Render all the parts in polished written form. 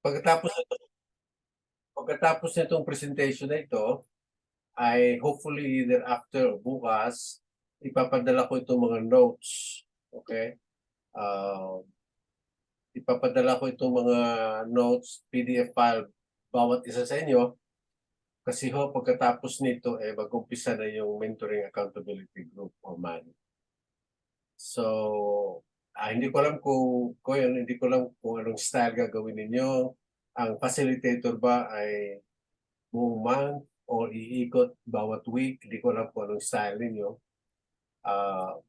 Pagkatapos nito pagkatapos nitong presentation na ito, ay hopefully either after o bukas, ipapadala ko itong mga notes, okay? Ah, ipapadala ko itong mga notes, PDF file, bawat isa sa inyo. Kasi pagkatapos nito, mag-umpisa na yung Mentoring Accountability Group o MAG. So, hindi ko alam hindi ko alam kung anong style gagawin ninyo. Ang facilitator ba ay buong month o iikot bawat week? Hindi ko alam kung anong style ninyo.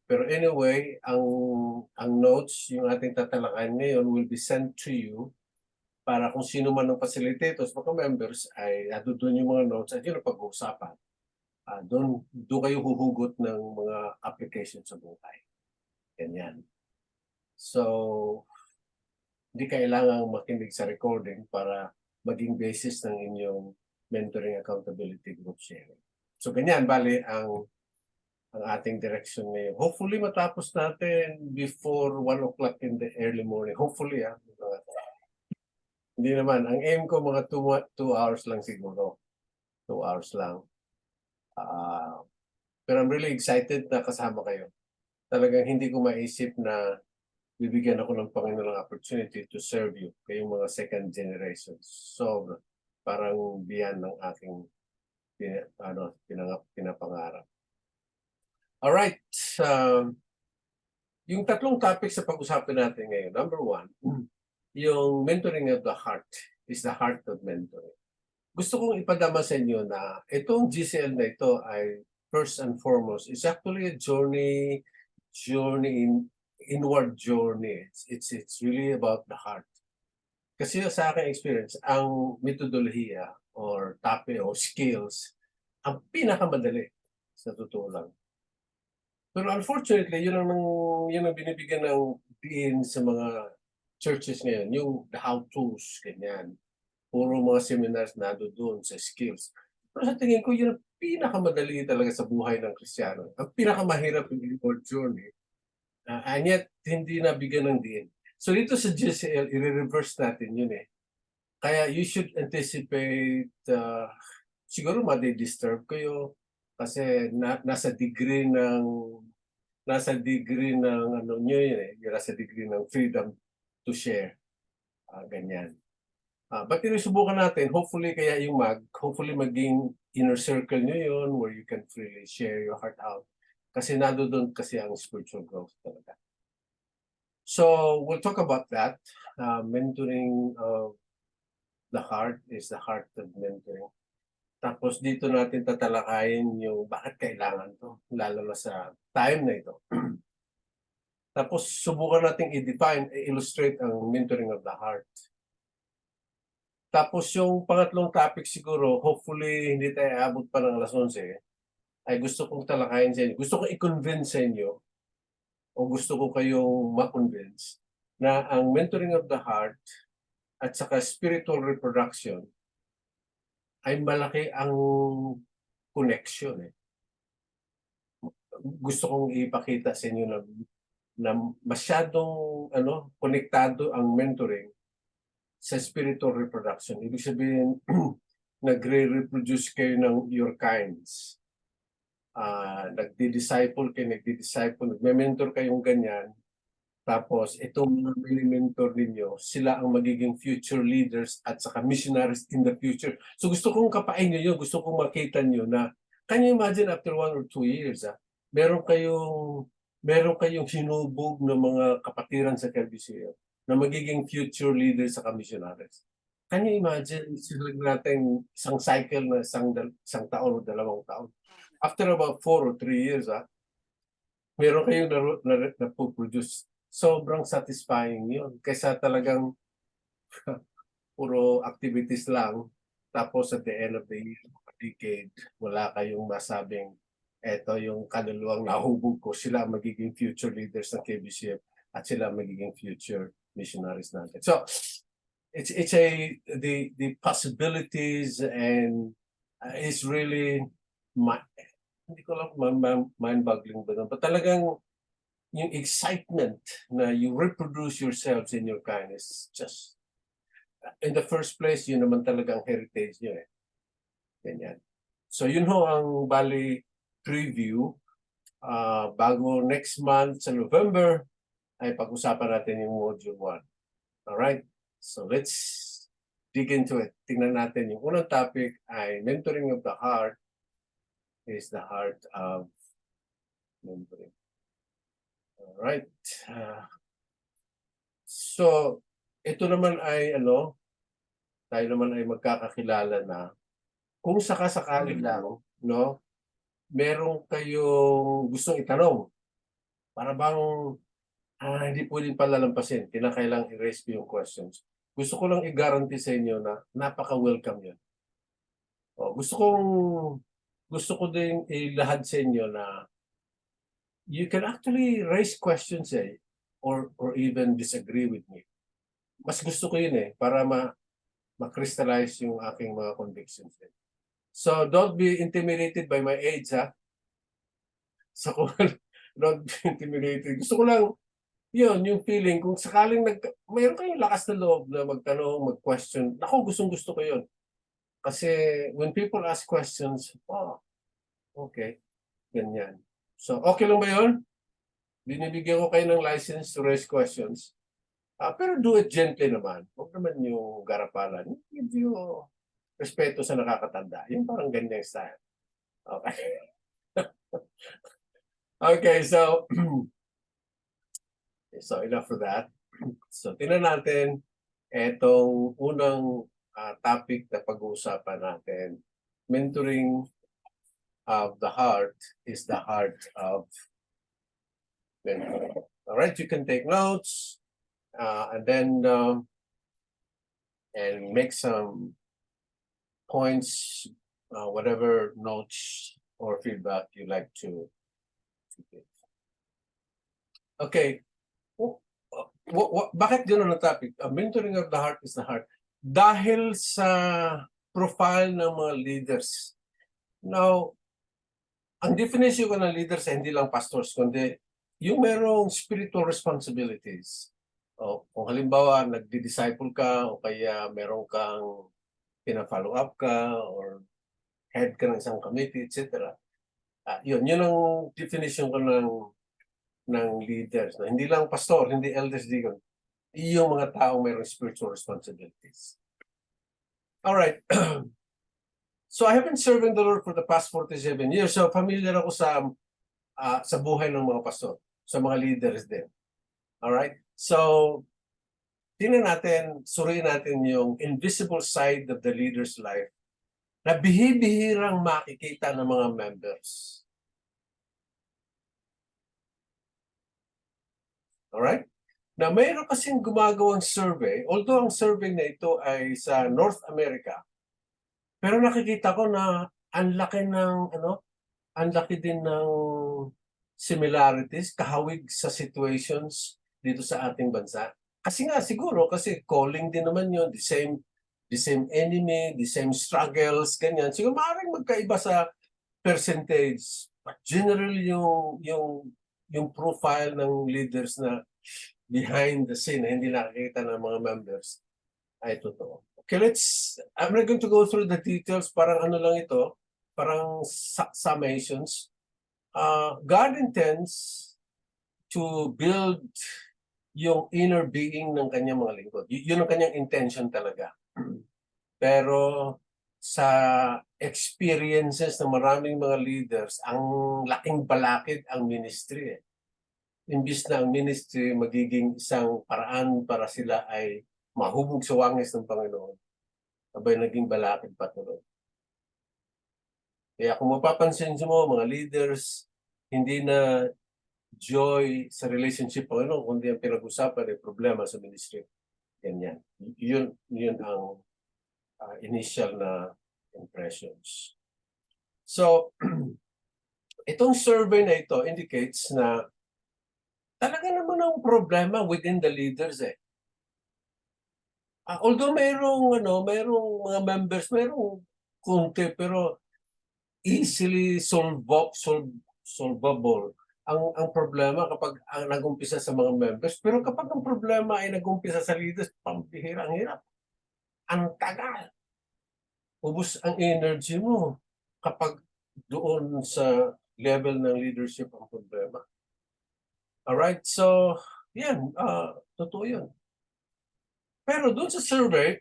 Pero anyway, ang notes, yung ating tatalakayan ngayon will be sent to you para kung sino man ng facilitators, mga members, ay doon yung mga notes at yun ang pag-uusapan. Doon kayo huhugot ng mga application sa buhay. Ganyan. So, hindi kailangang makinig sa recording para maging basis ng inyong mentoring accountability group sharing. So, ganyan, bali, ang ating direction ngayon. Hopefully, matapos natin before 1 o'clock in the early morning. Hopefully, hindi naman. Ang aim ko, mga 2 hours lang siguro. 2 hours lang. Pero I'm really excited na kasama kayo. Talagang hindi ko maisip na bibigyan ako ng Panginoon ng opportunity to serve you, kayong mga second generation. So, parang beyond ng aking pinapangarap. Alright. Yung tatlong topics sa pag-usapan natin ngayon. Number 1, yung mentoring of the heart is the heart of mentoring. Gusto kong ipadama sa inyo na itong GCL na ito ay first and foremost, it's actually a inward journey. It's really about the heart. Kasi sa aking experience, ang metodolohiya or topic o skills, ang pinakamadali sa totoo lang. Pero unfortunately, yun ang binibigyan ng diin sa mga churches ngayon, yung the how-tos, ganyan. Puro mga seminars na doon sa skills. Pero sa tingin ko, yun ang pinakamadali talaga sa buhay ng Kristiyano. Ang pinakamahirap yung inward journey. And yet, hindi nabigyan ng diin. So dito sa GCL, i-reverse natin yun eh. Kaya you should anticipate, siguro madi-disturb kayo kasi nasa degree ng ano nyo yun eh, nasa degree ng freedom to share. Ganyan. But sinusubukan natin, hopefully kaya yung hopefully maging inner circle nyo yun where you can freely share your heart out. Kasi doon kasi ang spiritual growth talaga. So, we'll talk about that. Mentoring of the heart is the heart of mentoring. Tapos dito natin tatalakayin yung bakit kailangan to, lalo na sa time na ito. Tapos subukan natin i-define, i-illustrate ang mentoring of the heart. Tapos yung pangatlong topic siguro, hopefully hindi tayo aabot pa ng 11:00, ay gusto kong talakayin sa inyo. Gusto kong i-convince sa inyo o gusto ko kayong ma-convince na ang mentoring of the heart at saka spiritual reproduction ay malaki ang connection eh. Gusto kong ipakita sa inyo na masyadong konektado ang mentoring sa spiritual reproduction. Ibig sabihin, nagre-reproduce kayo ng your kinds. Nagdi-disciple kayo, nagme-mentor kayong ganyan. Tapos, itong mga mini-mentor ninyo, sila ang magiging future leaders at saka missionaries in the future. So gusto kong kapain nyo, gusto kong makita nyo na, can you imagine after 1 or 2 years, meron kayong hinubog ng mga kapatiran sa KBCL na magiging future leaders sa missionaries. Can you imagine, silag natin isang cycle na isang taon o 2 taon. After about 4 or 3 years, meron kayong na-produce. Sobrang satisfying yun. Kaysa talagang puro activities lang. Tapos at the end of the year, decade, wala kayong masabing eto yung kaluluwang nahubog ko. Sila magiging future leaders ng KBCF at sila magiging future missionaries natin. So, it's the possibilities and it's really hindi ko lang mind-boggling ba nun. But talagang yung excitement na you reproduce yourselves in your kindness, just in the first place, yun naman talagang heritage nyo eh. Ganyan. So yun ho ang bali preview. Bago next month sa November, ay pag-usapan natin yung Module 1. Alright? So let's dig into it. Tingnan natin. Yung unang topic ay mentoring of the heart is the heart of mentoring. Alright. So, ito naman ay tayo naman ay magkakakilala na kung sakasakali lang, no, meron kayong gustong itanong para bang hindi pwedeng palalampasin. Kinakailangan i-raise ko yung questions. Gusto ko lang i-guarantee sa inyo na napaka-welcome yun. Gusto ko din ilahad sa inyo na you can actually raise questions or even disagree with me. Mas gusto ko yun para ma-crystallize yung aking mga convictions. So don't be intimidated by my age, ha? So don't be intimidated. Gusto ko lang yun, yung feeling, kung sakaling mayroon kayong lakas na loob na magtanong, mag-question, ako gustong-gusto ko yun. Kasi when people ask questions, okay, ganyan. So, okay lang ba yun? Binibigyan ko kayo ng license to raise questions. Pero do it gently naman. Huwag naman yung garapalan. Give you respeto sa nakakatanda. Yung parang ganyang style. Okay. Okay, so so enough for that. So, tingnan natin etong unang topic na pag-uusapan natin. Mentoring of the heart is the heart of mentoring. All right, you can take notes and then and make some points, whatever notes or feedback you like to give. Okay. Bakit gano'n ang topic? Mentoring of the heart is the heart. Dahil sa profile ng mga leaders. Now, ang definition ko ng leaders ay hindi lang pastors, kundi yung merong spiritual responsibilities. Kung halimbawa, nagdi-disciple ka o kaya meron kang pina-follow up ka or head ka ng isang committee, etc. Yun ang definition ko ng leaders. Na hindi lang pastor, hindi elders deacon. Yung mga taong mayroong spiritual responsibilities. All right. So I have been serving the Lord for the past 47 years. So familiar ako sa buhay ng mga pastor, sa mga leaders din. All right? So suriin natin yung invisible side of the leader's life na bihibihirang makikita ng mga members. Alright? Na mayroon kasing gumagawang survey, although ang survey na ito ay sa North America, pero nakikita ko na ang laki din ng similarities, kahawig sa situations dito sa ating bansa. Kasi nga siguro, kasi calling din naman yun, the same enemy, the same struggles, ganyan. Siguro maaaring magkaiba sa percentage. But generally yung profile ng leaders na behind the scene na hindi nakikita ng mga members ay totoo. Okay, I'm not going to go through the details. Parang lang ito, parang summations. God intends to build yung inner being ng kanyang mga lingkod. Yun ang kanyang intention talaga. Pero sa experiences ng maraming mga leaders, ang laking balakid ang ministry. Imbis na ang ministry magiging isang paraan para sila ay mahubog sa wangis ng Panginoon, abay naging balakid patuloy. Kaya kung mapapansin mo, mga leaders, hindi na joy sa relationship Panginoon, kundi ang pinag-usapan ay problema sa ministry. Ganyan. Yun ang initial na impressions. So, itong survey na ito indicates na talaga naman ang problema within the leaders although mayroong mga members, mayroong konti, pero easily solvable ang problema kapag nag-umpisa sa mga members. Pero kapag ang problema ay nag-umpisa sa leaders, pambihira, ang hirap. ang tagal. Ubos ang energy mo kapag doon sa level ng leadership ang problema. Alright, so yan, totoo yun. Pero doon sa survey,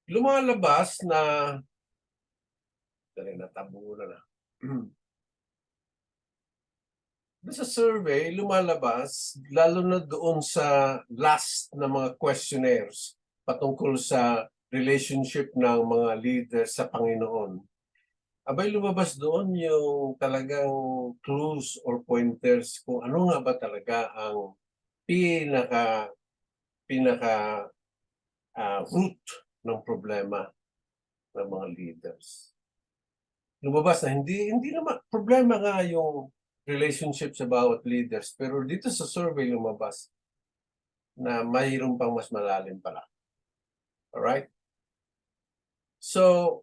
lumalabas na, dali natabunan na. Doon sa survey, lumalabas, lalo na doon sa last na mga questionnaires patungkol sa relationship ng mga leader sa Panginoon. Abay, lumabas doon yung talagang clues or pointers kung ano nga ba talaga ang pinaka root ng problema ng mga leaders. Lumabas na hindi naman problema nga yung relationship sa bawat leaders, pero dito sa survey lumabas na mayroon pang mas malalim pala. Alright? So,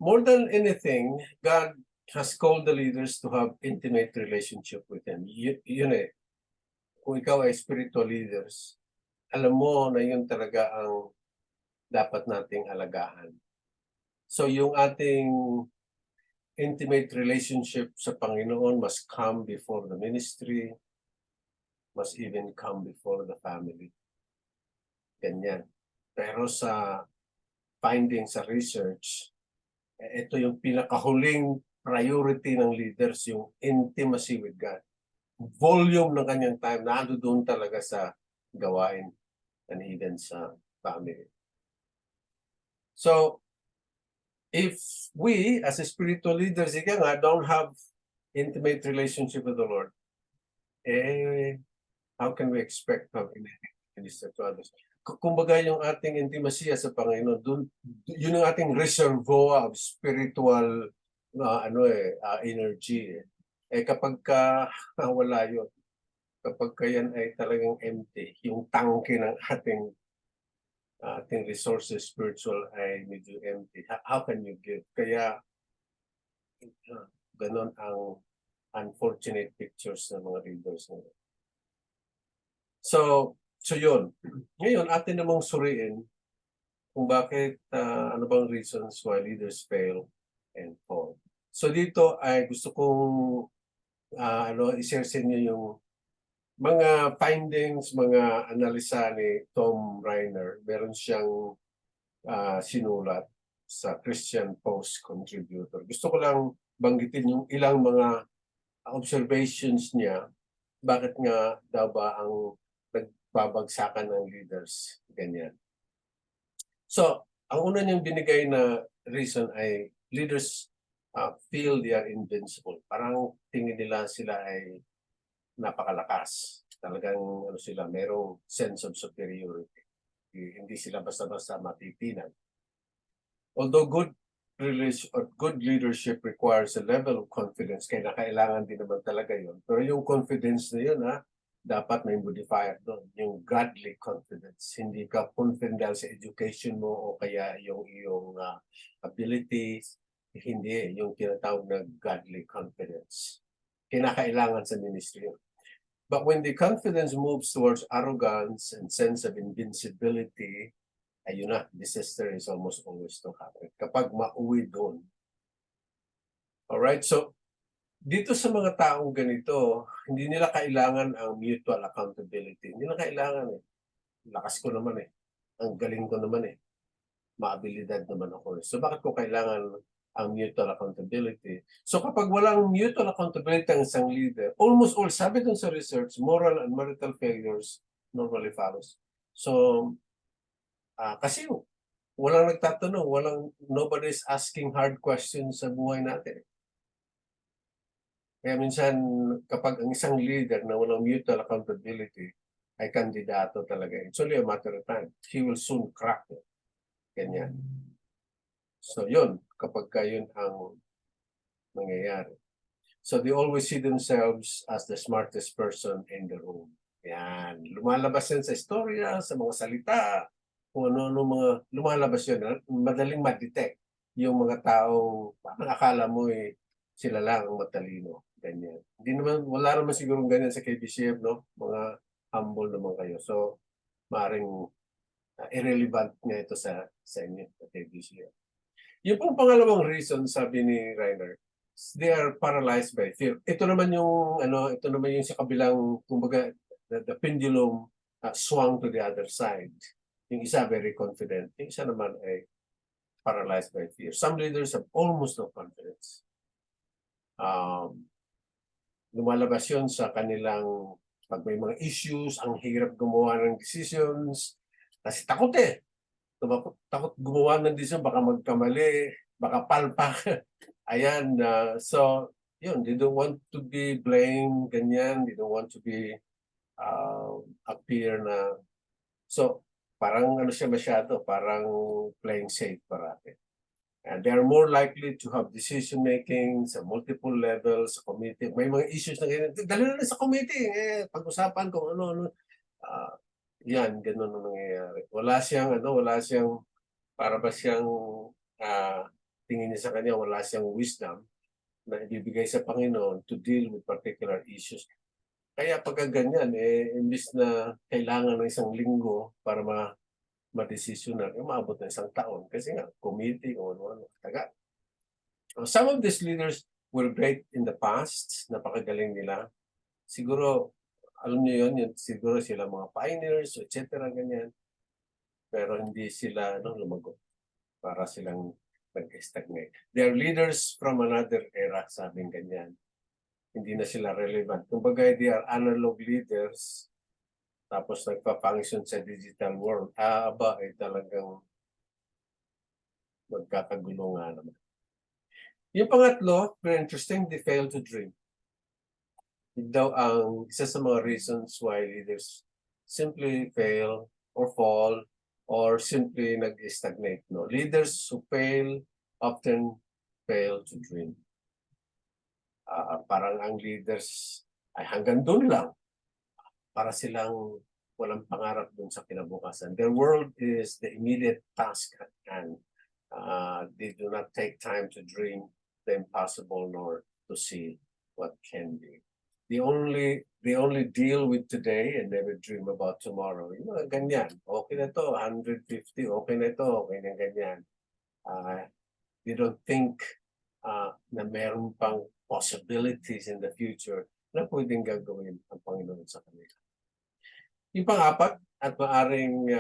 more than anything, God has called the leaders to have intimate relationship with Him. Yun eh. Kung ikaw ay spiritual leaders, alam mo na yun talaga ang dapat nating alagahan. So, yung ating intimate relationship sa Panginoon must come before the ministry, must even come before the family. Ganyan. Pero sa findings sa research, ito yung pinakahuling priority ng leaders, yung intimacy with God. Volume ng kanyang time, doon talaga sa gawain and even sa family. So, if we as a spiritual leaders, don't have intimate relationship with the Lord, how can we expect to minister to others? Kumbaga yung ating intimacy sa Panginoon, yun ang ating reservoir of spiritual energy. Kapag wala yun, kapag yan ay talagang empty, yung tangke ng ating resources spiritual ay medyo empty, how can you give? Kaya ganon ang unfortunate pictures ng mga leaders ngayon. So yun. Ngayon, atin namang suriin kung bakit, ano bang reasons why leaders fail and fall. So dito ay gusto kong i-share sa inyo yung mga findings, mga analisa ni Tom Reiner. Meron siyang sinulat sa Christian Post Contributor. Gusto ko lang banggitin yung ilang mga observations niya. Bakit nga daw ba ang nagbabagsakan ng leaders? Ganyan. So, ang una niyang binigay na reason ay leaders feel they are invincible. Parang tingin nila sila ay napakalakas. Talagang sila, merong sense of superiority. Hindi sila basta-basta matitinag. Although good leadership requires a level of confidence, kaya kailangan din naman talaga yun. Pero yung confidence na yun, dapat may modifier doon, yung godly confidence. Hindi ka confident dahil sa education mo o kaya yung iyong abilities, hindi yung tinatawag na godly confidence. Kinakailangan sa ministry yun. But when the confidence moves towards arrogance and sense of invincibility, ayun na, disaster is almost always to happen. Kapag mauwi doon. Alright, so dito sa mga taong ganito, hindi nila kailangan ang mutual accountability. Hindi nila kailangan eh. Lakas ko naman eh. Ang galing ko naman eh. Maabilidad naman ako eh. So bakit ko kailangan ang mutual accountability? So kapag walang mutual accountability ang isang leader, almost all, sabi dun sa research, moral and marital failures normally follows. So, kasi walang nagtatanong, nobody's asking hard questions sa buhay natin. Kaya minsan, kapag ang isang leader na walang mutual accountability ay kandidato talaga, it's only a matter of time. He will soon crack it. Ganyan. So yun, kapag yun ang nangyayari. So they always see themselves as the smartest person in the room. Yan. Lumalabas yan sa istorya, sa mga salita, kung ano-ano mga lumalabas yun. Madaling ma-detect yung mga taong akala mo sila lang ang matalino. Ganyan. Wala naman sigurong ganyan sa KBCF, no? Mga humble naman kayo. So, maaaring irrelevant nga ito sa inyo, TBC. Yung pong pangalawang reason, sabi ni Reiner, they are paralyzed by fear. Ito naman yung sa kabilang, kumbaga, the pendulum swung to the other side. Yung isa very confident, yung isa naman ay paralyzed by fear. Some leaders have almost no confidence. Lumalabas yun sa kanilang, pag may mga issues, ang hirap gumawa ng decisions, kasi takot takot gumawa ng decision, baka magkamali, baka palpak. Ayan, so, yun, they don't want to be blamed, ganyan, they don't want to be appear na, so, parang siya masyado, parang playing safe parati. And they are more likely to have decision-making sa multiple levels, sa committee. May mga issues na ganyan. Dali na sa committee, pag-usapan kung ano-ano. Yan, ganun ang nangyayari. Wala siyang, para ba siyang, tingin niya sa kanya, wala siyang wisdom na ibibigay sa Panginoon to deal with particular issues. Kaya pagka ganyan, imbis na kailangan ng isang linggo para ma-desisyonan, maabot ng isang taon. Kasi nga, committee o ano-ano, taga. Some of these leaders were great in the past, napakagaling nila. Siguro, alam niyo yun, siguro sila mga pioneers, etc. ganyan. Pero hindi sila lumago para silang nag-stagnate. They are leaders from another era, sabing ganyan. Hindi na sila relevant. Kumbaga, they are analog leaders, tapos nagpa-function sa digital world. Talagang magkakagulo nga naman. Yung pangatlo, very interesting, they fail to dream. Daw ang isa sa mga reasons why leaders simply fail or fall or simply nag-stagnate. No? Leaders who fail often fail to dream. Parang ang leaders ay hanggang doon lang. Para silang walang pangarap dun sa kinabukasan. Their world is the immediate task at hand. They do not take time to dream the impossible nor to see what can be. They only deal with today and never dream about tomorrow. Yung mga ganyan. Okay na to, 150, okay na to, okay na ganyan. They don't think na meron pang possibilities in the future na pwedeng gagawin ang Panginoon sa kanila. Yung pang-apat, at maaring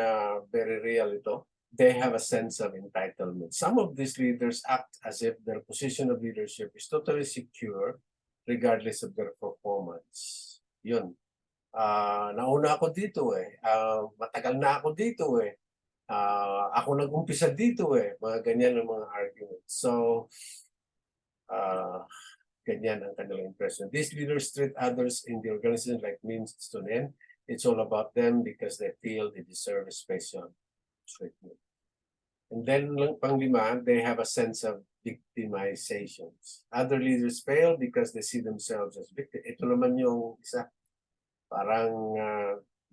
very real ito, they have a sense of entitlement. Some of these leaders act as if their position of leadership is totally secure regardless of their performance. Yun. Nauna ako dito matagal na ako dito ako nag-umpisa dito mga ganyan ang mga arguments. So, ganyan ang kanilang impression. These leaders treat others in the organization like means to an end. It's all about them because they feel they deserve a special treatment. And then, pang-lima, they have a sense of victimizations. Other leaders fail because they see themselves as victims. Ito naman yung isa. Parang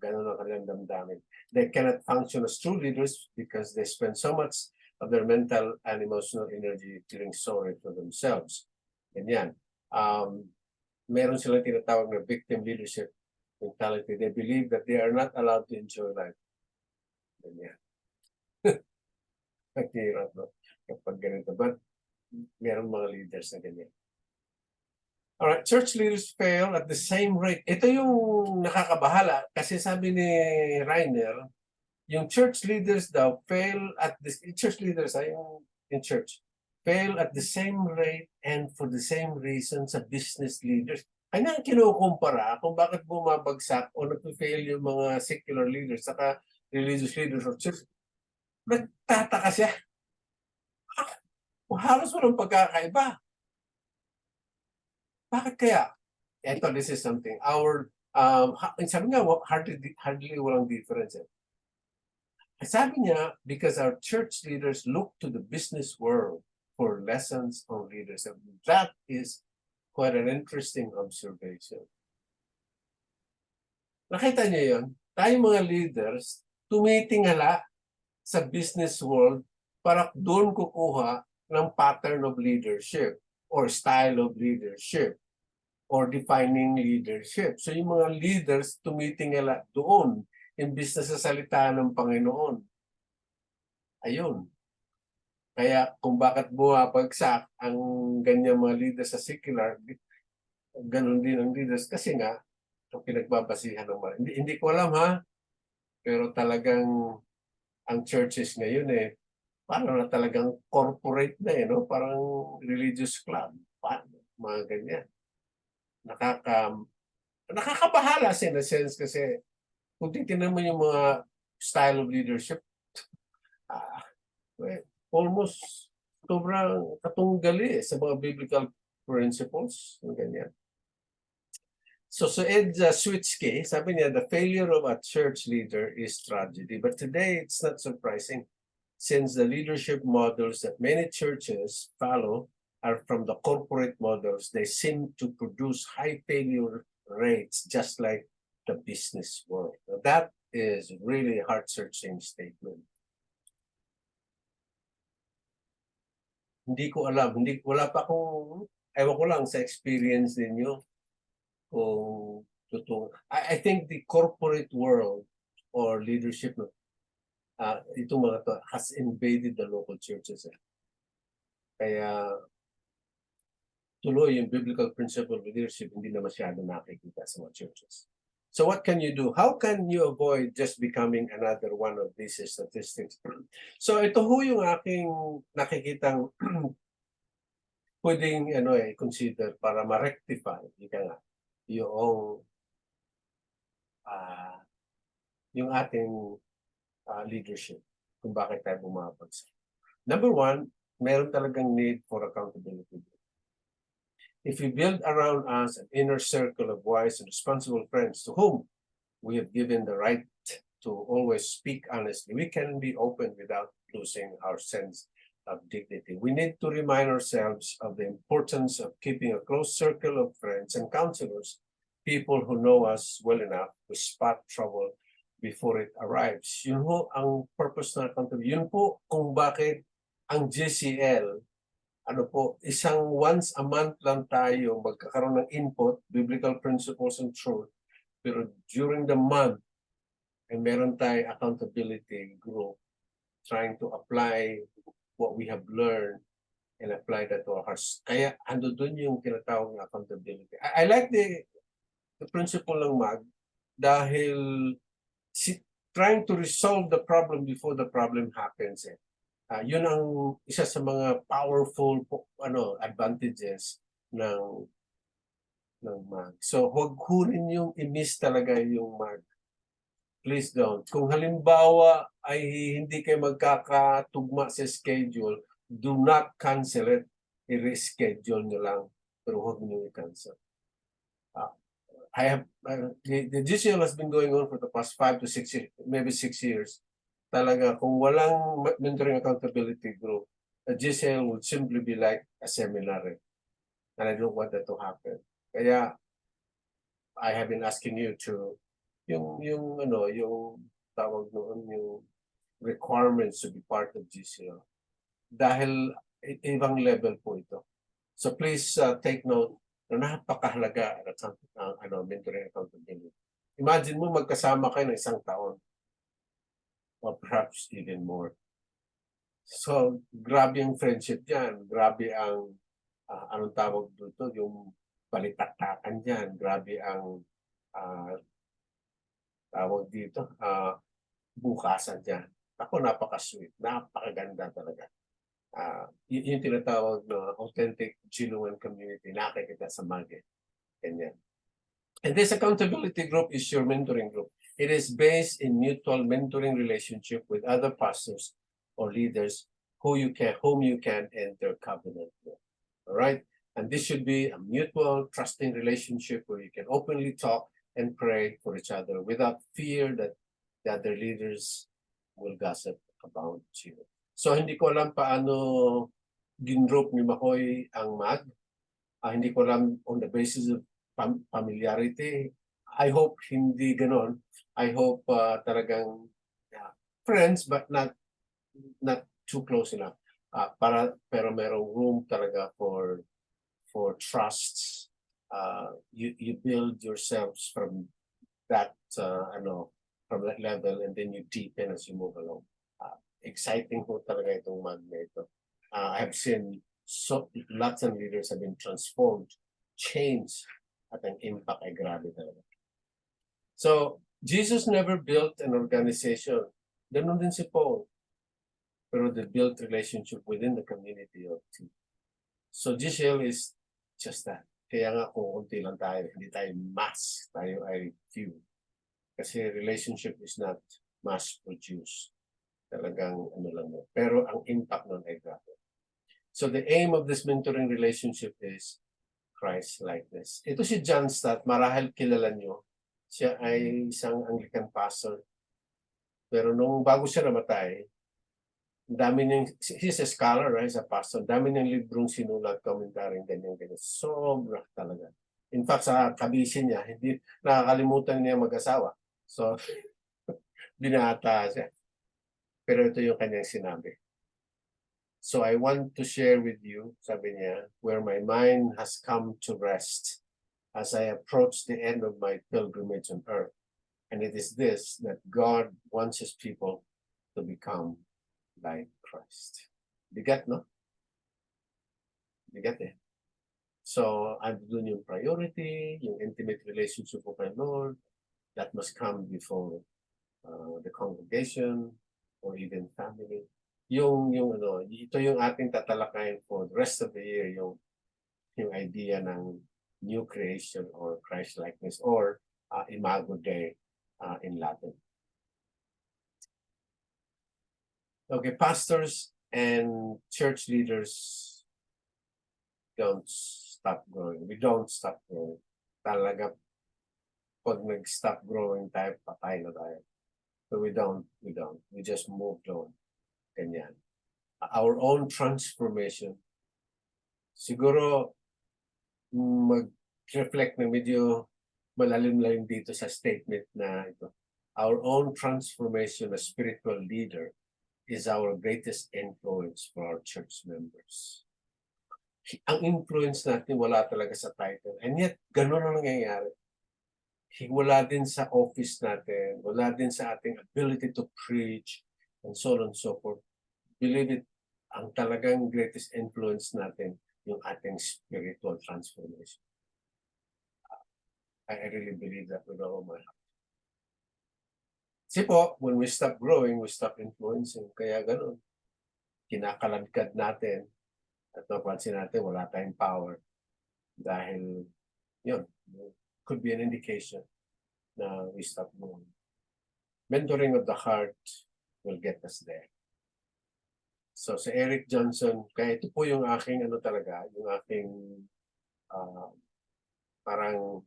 ganun ang kanilang damdamin. They cannot function as true leaders because they spend so much of their mental and emotional energy feeling sorry for themselves. Ganyan. Meron silang tinatawag na victim leadership mentality. They believe that they are not allowed to enjoy life. Ganyan. Naghihirap, no? Kapag ganito. But meron mga leaders na ganyan. Alright, church leaders fail at the same rate. Ito yung nakakabahala kasi sabi ni Reiner, yung church leaders daw fail at the church leaders in church fail at the same rate and for the same reason sa business leaders. Kanya kinukumpara kung bakit bumabagsak o nag-fail yung mga secular leaders saka religious leaders of church. Nagtataka siya. Halos walang pagkakaiba. Bakit kaya? Ito, this is something. Sabi nga, hardly walang difference. Sabi niya, because our church leaders look to the business world for lessons on leadership. That is quite an interesting observation. Nakita niyo yun? Tayong mga leaders, tumitingala sa business world para doon kukuha ng pattern of leadership or style of leadership or defining leadership. So yung mga leaders tumitingala doon imbis na sa salita ng Panginoon. Ayun. Kaya kung bakit bumabagsak ang ganyan mga leaders sa secular, ganun din ang leaders kasi nga ang pinagbabasihan ng mga. Hindi ko alam ha, pero talagang ang churches ngayon parang na talagang corporate na no? Parang religious club. Mga ganyan. Nakakabahala in a sense kasi kung titignan mo yung mga style of leadership, ah, almost sobrang katunggali sa mga biblical principles. Yung ganyan. So Ed Switsky, sabi niya, the failure of a church leader is tragedy. But today, it's not surprising since the leadership models that many churches follow are from the corporate models. They seem to produce high failure rates, just like the business world. Now, that is really a heart-searching statement. Hindi ko alam, wala pa akong, ewan ko lang sa experience ninyo kung totoo. I think the corporate world or leadership, itong mga to has invaded the local churches. Kaya tuloy yung biblical principle of leadership hindi na masyado nakikita sa mga churches. So what can you do? How can you avoid just becoming another one of these statistics? So ito ho yung aking nakikitang pwedeng consider para ma-rectify yung yung ating leadership kung bakit tayo bumabagsak. Number one, meron talagang need for accountability. If we build around us an inner circle of wise and responsible friends to whom we have given the right to always speak honestly, we can be open without losing our sense of dignity. We need to remind ourselves of the importance of keeping a close circle of friends and counselors, people who know us well enough to spot trouble before it arrives. Yun ho ang purpose ng accountability. Yun po kung bakit ang GCL, isang once a month lang tayo magkakaroon ng input, biblical principles and truth. Pero during the month, meron tayong accountability group trying to apply what we have learned and apply that to our hearts. Kaya ando dun yung tinatawag na accountability. I like the principle ng MAG dahil trying to resolve the problem before the problem happens. Yun ang isa sa mga powerful advantages ng MAG. So huwag rin yung i-miss talaga yung MAG. Please don't. Kung halimbawa ay hindi kayo magkakatugma sa schedule, do not cancel it. I-reschedule nyo lang. Pero huwag nyo i-cancel. The GCL has been going on for the past 5 to 6 years, maybe 6 years. Talaga, kung walang mentoring accountability group, the GCL would simply be like a seminar. And I don't want that to happen. Kaya, I have been asking you to, yung tawag noon, yung requirements to be part of GCL. Dahil ibang level po ito. So please take note na napakahalaga ang mentoring accountability. Imagine mo magkasama kayo ng isang taon or perhaps even more. So grabe ang friendship diyan, grabe ang anong tawag dito, yung balitaktakan diyan, grabe ang tawag dito, bukasan diyan. Ako napaka-sweet, napakaganda talaga. Yung tinatawag na authentic, genuine community, nakikita sa MAG. Ganyan. And this accountability group is your mentoring group. It is based in mutual mentoring relationship with other pastors or leaders whom you can enter covenant with. All right? And this should be a mutual trusting relationship where you can openly talk and pray for each other without fear that the other leaders will gossip about you. So hindi ko alam paano ginroup ni Makoy ang MAG. Hindi ko alam on the basis of familiarity. I hope hindi ganon. I hope talagang friends but not too close enough. Pero merong room talaga for trusts. You build yourselves from that from that level and then you deepen as you move along. exciting po talaga itong month na ito. I have seen lots of leaders have been transformed, changed, at ang impact ay grabe talaga. So, Jesus never built an organization. Ganun din si Paul. Pero they built relationship within the community of two. So, GCL is just that. Kaya nga kung unti lang tayo, hindi tayo mass, tayo ay few. Kasi relationship is not mass-produced. Talagang ano lang mo. Pero ang impact nun ay grabe. So, the aim of this mentoring relationship is Christ-likeness. Ito si John Stott, marahil kilala nyo. Siya ay isang Anglican pastor. Pero nung bago siya namatay, dami niyang, he's a scholar, right? He's a pastor. Dami niyang librong sinulat, komentaryong ganyan-ganyan. Sobra talaga. In fact, sa kabisi niya, hindi nakakalimutan niya mag-asawa. So, binata siya. Pero ito yung kanyang sinabi. So I want to share with you, sabi niya, where my mind has come to rest as I approach the end of my pilgrimage on earth. And it is this, that God wants His people to become like Christ. Bigat, no? Bigat eh. So, andun yung priority, yung intimate relationship with my Lord, that must come before the congregation or even family. Yung ano, ito yung ating tatalakayin for the rest of the year, yung idea ng new creation or Christ-likeness or Imago Dei in Latin. Okay, pastors and church leaders don't stop growing. We don't stop growing. Talaga, pag nag-stop growing tayo, patay na tayo. But we don't. We just moved on. Ganyan. Our own transformation. Siguro, mag-reflect na medyo malalim-lalim dito sa statement na ito. Our own transformation as spiritual leader is our greatest influence for our church members. Ang influence natin wala talaga sa title. And yet, ganun ang nangyayari. Wala din sa office natin, wala din sa ating ability to preach, and so on and so forth. Believe it, ang talagang greatest influence natin yung ating spiritual transformation. I really believe that with all my heart. Kasi po, when we stop growing, we stop influencing. Kaya ganun. Kinakaladkad natin at napansin natin wala tayong power dahil yun, could be an indication na we stop growing. Mentoring of the heart will get us there. So sa Eric Johnson, kaya ito po yung aking ano talaga, yung aking parang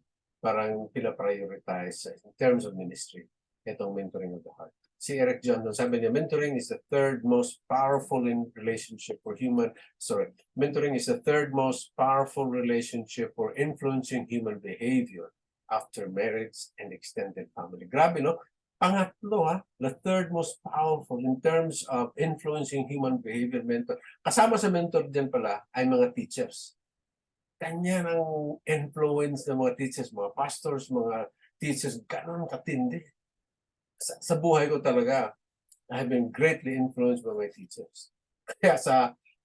pinaprioritize in terms of ministry, itong mentoring of the heart. Si Eric Johnson, sabi niya, mentoring is the third most powerful mentoring is the third most powerful relationship for influencing human behavior after marriage and extended family. Grabe, no? Pangatlo, the third most powerful in terms of influencing human behavior mentor. Kasama sa mentor din pala ay mga teachers. Kanya ang influence ng mga teachers, mga pastors, mga teachers, ganun katindi. Sa buhay ko talaga, I have been greatly influenced by my teachers. Kaya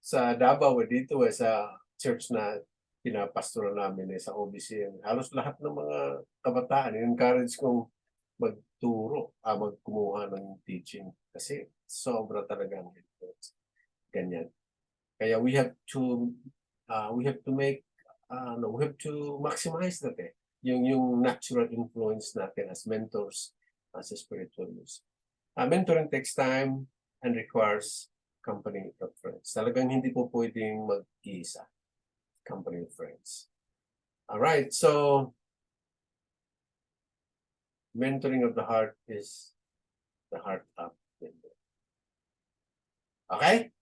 sa Davao, dito sa church na pinapastoral namin sa OBC, halos lahat ng mga kabataan, encourage kong magturo, magkumuha ng teaching. Kasi sobra talaga ang influence. Ganyan. Kaya we have to maximize that yung natural influence natin as mentors, as a spiritual leaders. Mentoring takes time and requires company of friends. Talagang hindi po pwedeng mag-iisa. Company of friends. All right, so mentoring of the heart is the heart up. Okay?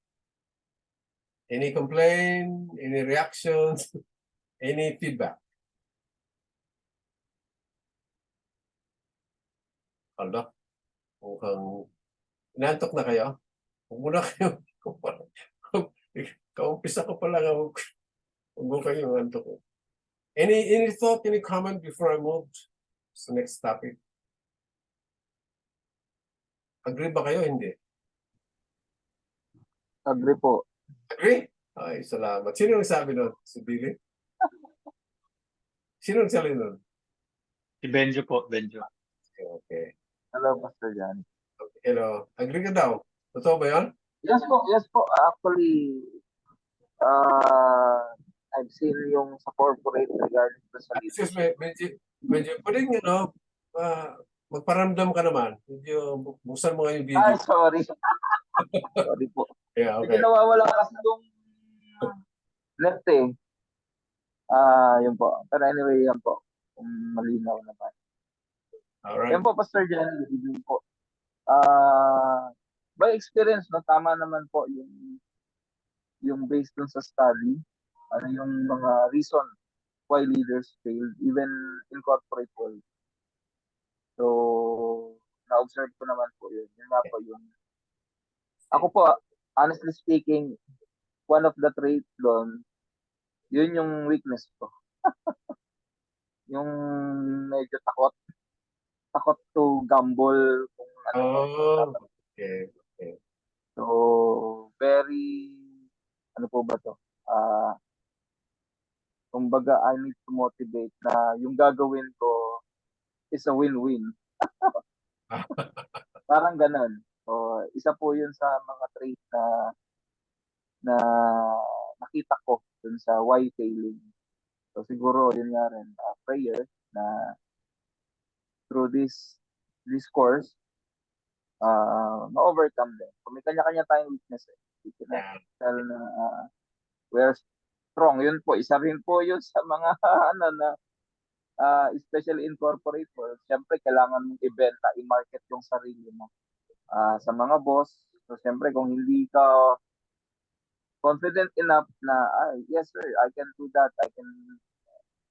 Any complaint? Any reactions? Any feedback? Hala, mukhang inantok na kayo? Huwag muna kayo. Kaumpisa ko pa lang ako. Huwag mo kayo antok. Any thought, any comment before I move to the next topic? Agree ba kayo? Hindi. Agree po. Agree? Ay, salamat. Sino nagsabi nun? Si Billy? Sino nagsabi nun? Si Benjo po, Benjo. Okay. Hello, Pastor Jan. Hello. Agree ka daw? Totoo ba yun? Yes po, yes po. Actually, I've seen yung sa corporate regarding to sa Excuse leadership. me, medyo pwedeng, magparamdam ka naman. Medyo buksan mo nga yung Ay, video. sorry. Sorry po. Yeah, Medyo okay. nawawala kasi yung net eh. Yun po. Pero anyway, yan po. Kung malinaw naman. Alright. Yan po, Pastor Jan. Good evening po. By experience, no, tama naman po yung based dun sa study, ano yung mga reason why leaders failed, even in corporate world. So, na-observe ko naman po yun. Yun nga po yung... Ako po, honestly speaking, one of the traits doon, yun yung weakness ko. Yung medyo takot. Takot to gamble kung ano. Oh, okay. Okay. So, very... Ano po ba to? Kumbaga, I need to motivate na yung gagawin ko is a win-win. Parang ganun. So, isa po yun sa mga trait na nakita ko dun sa why failing. So, siguro yun nga rin, prayer na through this course, ma-overcome din. So, may kanya-kanya tayong weakness eh. Hindi na Yeah. tell na we are strong. Yun po, isa rin po yun sa mga ano na especially in corporate world, syempre kailangan mong ibenta, i-market yung sarili mo sa mga boss. So, syempre kung hindi ka confident enough na, yes sir, I can do that,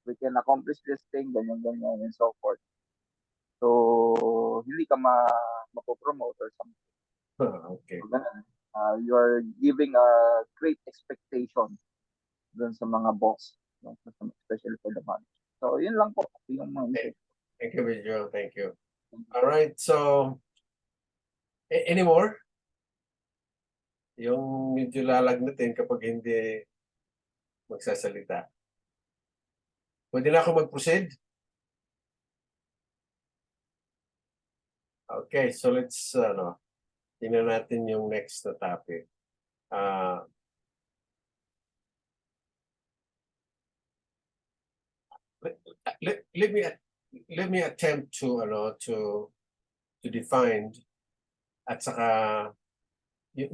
we can accomplish this thing, ganyan, ganyan, and so forth. So, hindi ka mapopromote or something. Okay. So, ganun. You are giving a great expectation dun sa mga boss, no? Especially for the manager. So, yun lang po. Yung mga Thank you, Visual. Thank you. All right. So, any more? Yung medyo lalagnatin kapag hindi magsasalita. Pwede na ako mag-proceed? Okay, so let's, tingnan natin yung next na topic. Let me attempt to define at saka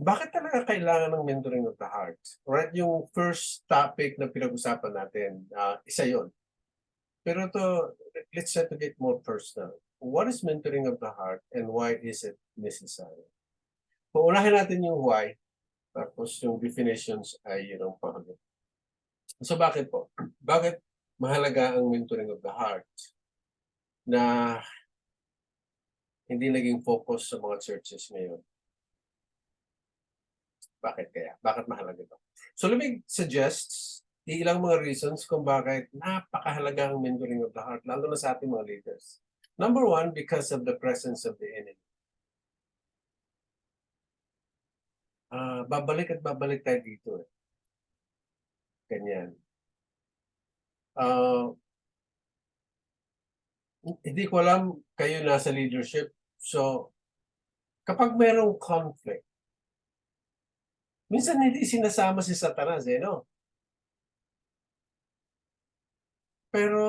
bakit talaga kailangan ng mentoring of the heart? Right, yung first topic na pinag-usapan natin, isa yon. Pero let's try to get more personal. What is mentoring of the heart and why is it necessary? Paunahin natin yung why, tapos yung definitions ay yun ang pangalan. So bakit po? Bakit mahalaga ang mentoring of the heart na hindi naging focus sa mga churches ngayon? Bakit kaya? Bakit mahalaga ito? So let me suggest ilang mga reasons kung bakit napakahalaga ang mentoring of the heart, lalo na sa ating mga leaders. Number one, because of the presence of the enemy. Babalik at babalik tayo dito eh. Ganyan. Hindi ko alam kayo nasa leadership. So, kapag mayroong conflict, minsan hindi sinasama si Satanas eh, no? Pero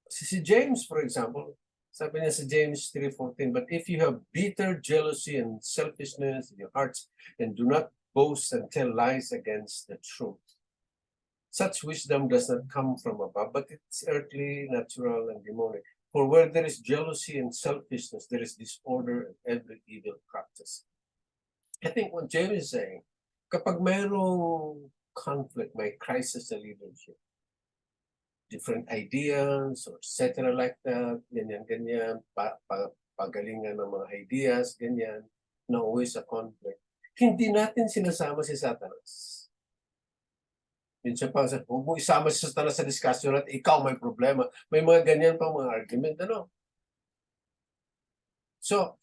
si James, for example, sabi niya sa James 3:14, but if you have bitter jealousy and selfishness in your hearts and do not boast and tell lies against the truth, such wisdom does not come from above, but it's earthly, natural, and demonic. For where there is jealousy and selfishness, there is disorder and every evil practice. I think what James is saying, kapag mayroong conflict, may crisis sa leadership, different ideas or etc. like that, ganyan, pagalingan ng mga ideas, ganyan, na always a conflict. Hindi natin sinasama si Satanas. Minsan pa, huwag mo isama si Satanas sa discussion at ikaw may problema. May mga ganyan pa mga argument, ano? So,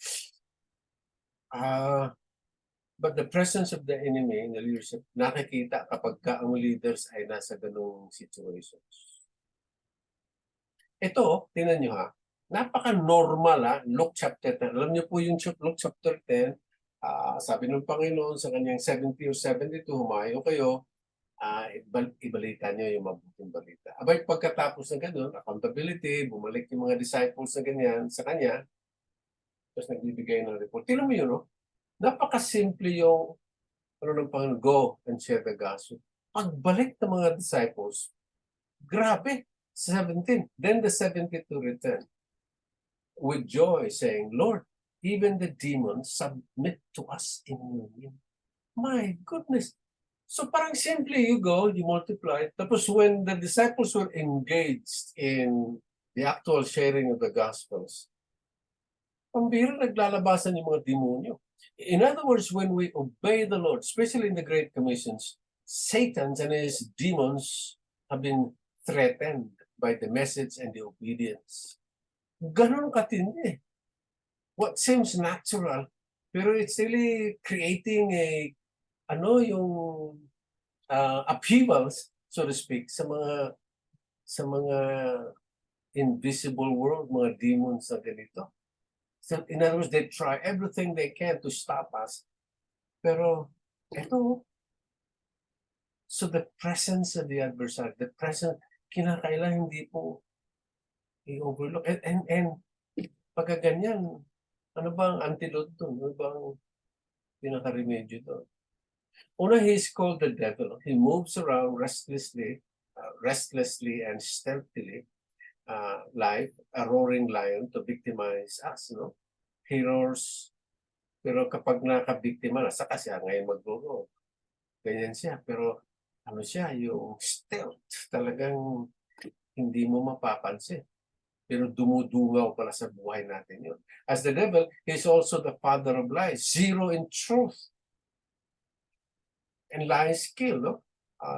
But the presence of the enemy in the leadership, nakikita kapag ka ang leaders ay nasa ganung situations. Ito, tingnan nyo ha, napaka-normal ha, Luke chapter 10. Alam niyo po yung Luke chapter 10, sabi ng Panginoon sa kanyang 70 or 72, humayo kayo, ibalita niyo yung mabuting balita. Abay, pagkatapos ng ganun, accountability, bumalik yung mga disciples na ganyan sa kanya, tapos nagbibigay ng report. Tingnan mo yun, no? Napaka-simple yung ng Panginoon, go and share the gospel. Pagbalik ng mga disciples, grabe, 17. Then the 72 returned with joy, saying, Lord, even the demons submit to us in your name. My goodness. So parang simply you go, you multiply. Tapos when the disciples were engaged in the actual sharing of the gospels, pambira naglalabasan yung mga demonyo. In other words, when we obey the Lord, especially in the Great Commissions, Satan and his demons have been threatened by the message and the obedience. Ganon katindi. What seems natural, pero it's really creating yung upheavals, so to speak, sa mga invisible world, mga demons na ganito. So, in other words, they try everything they can to stop us. Pero, ito, so the presence of the adversary, the presence, kinakailangan hindi po i-overlook. And pagka ganyan, ano bang antidote doon? Ano bang pinaka-remedyo doon? Una, he's called the devil. He moves around restlessly and stealthily, like a roaring lion to victimize us, no? He roars, pero kapag nakabiktima na, saka siya ngayon mag-roar. Ganyan siya, pero ano siya, yung stealth, talagang hindi mo mapapansin. Pero dumudungaw pala sa buhay natin yun. As the devil, he's also the father of lies, zero in truth. And lies kill, no?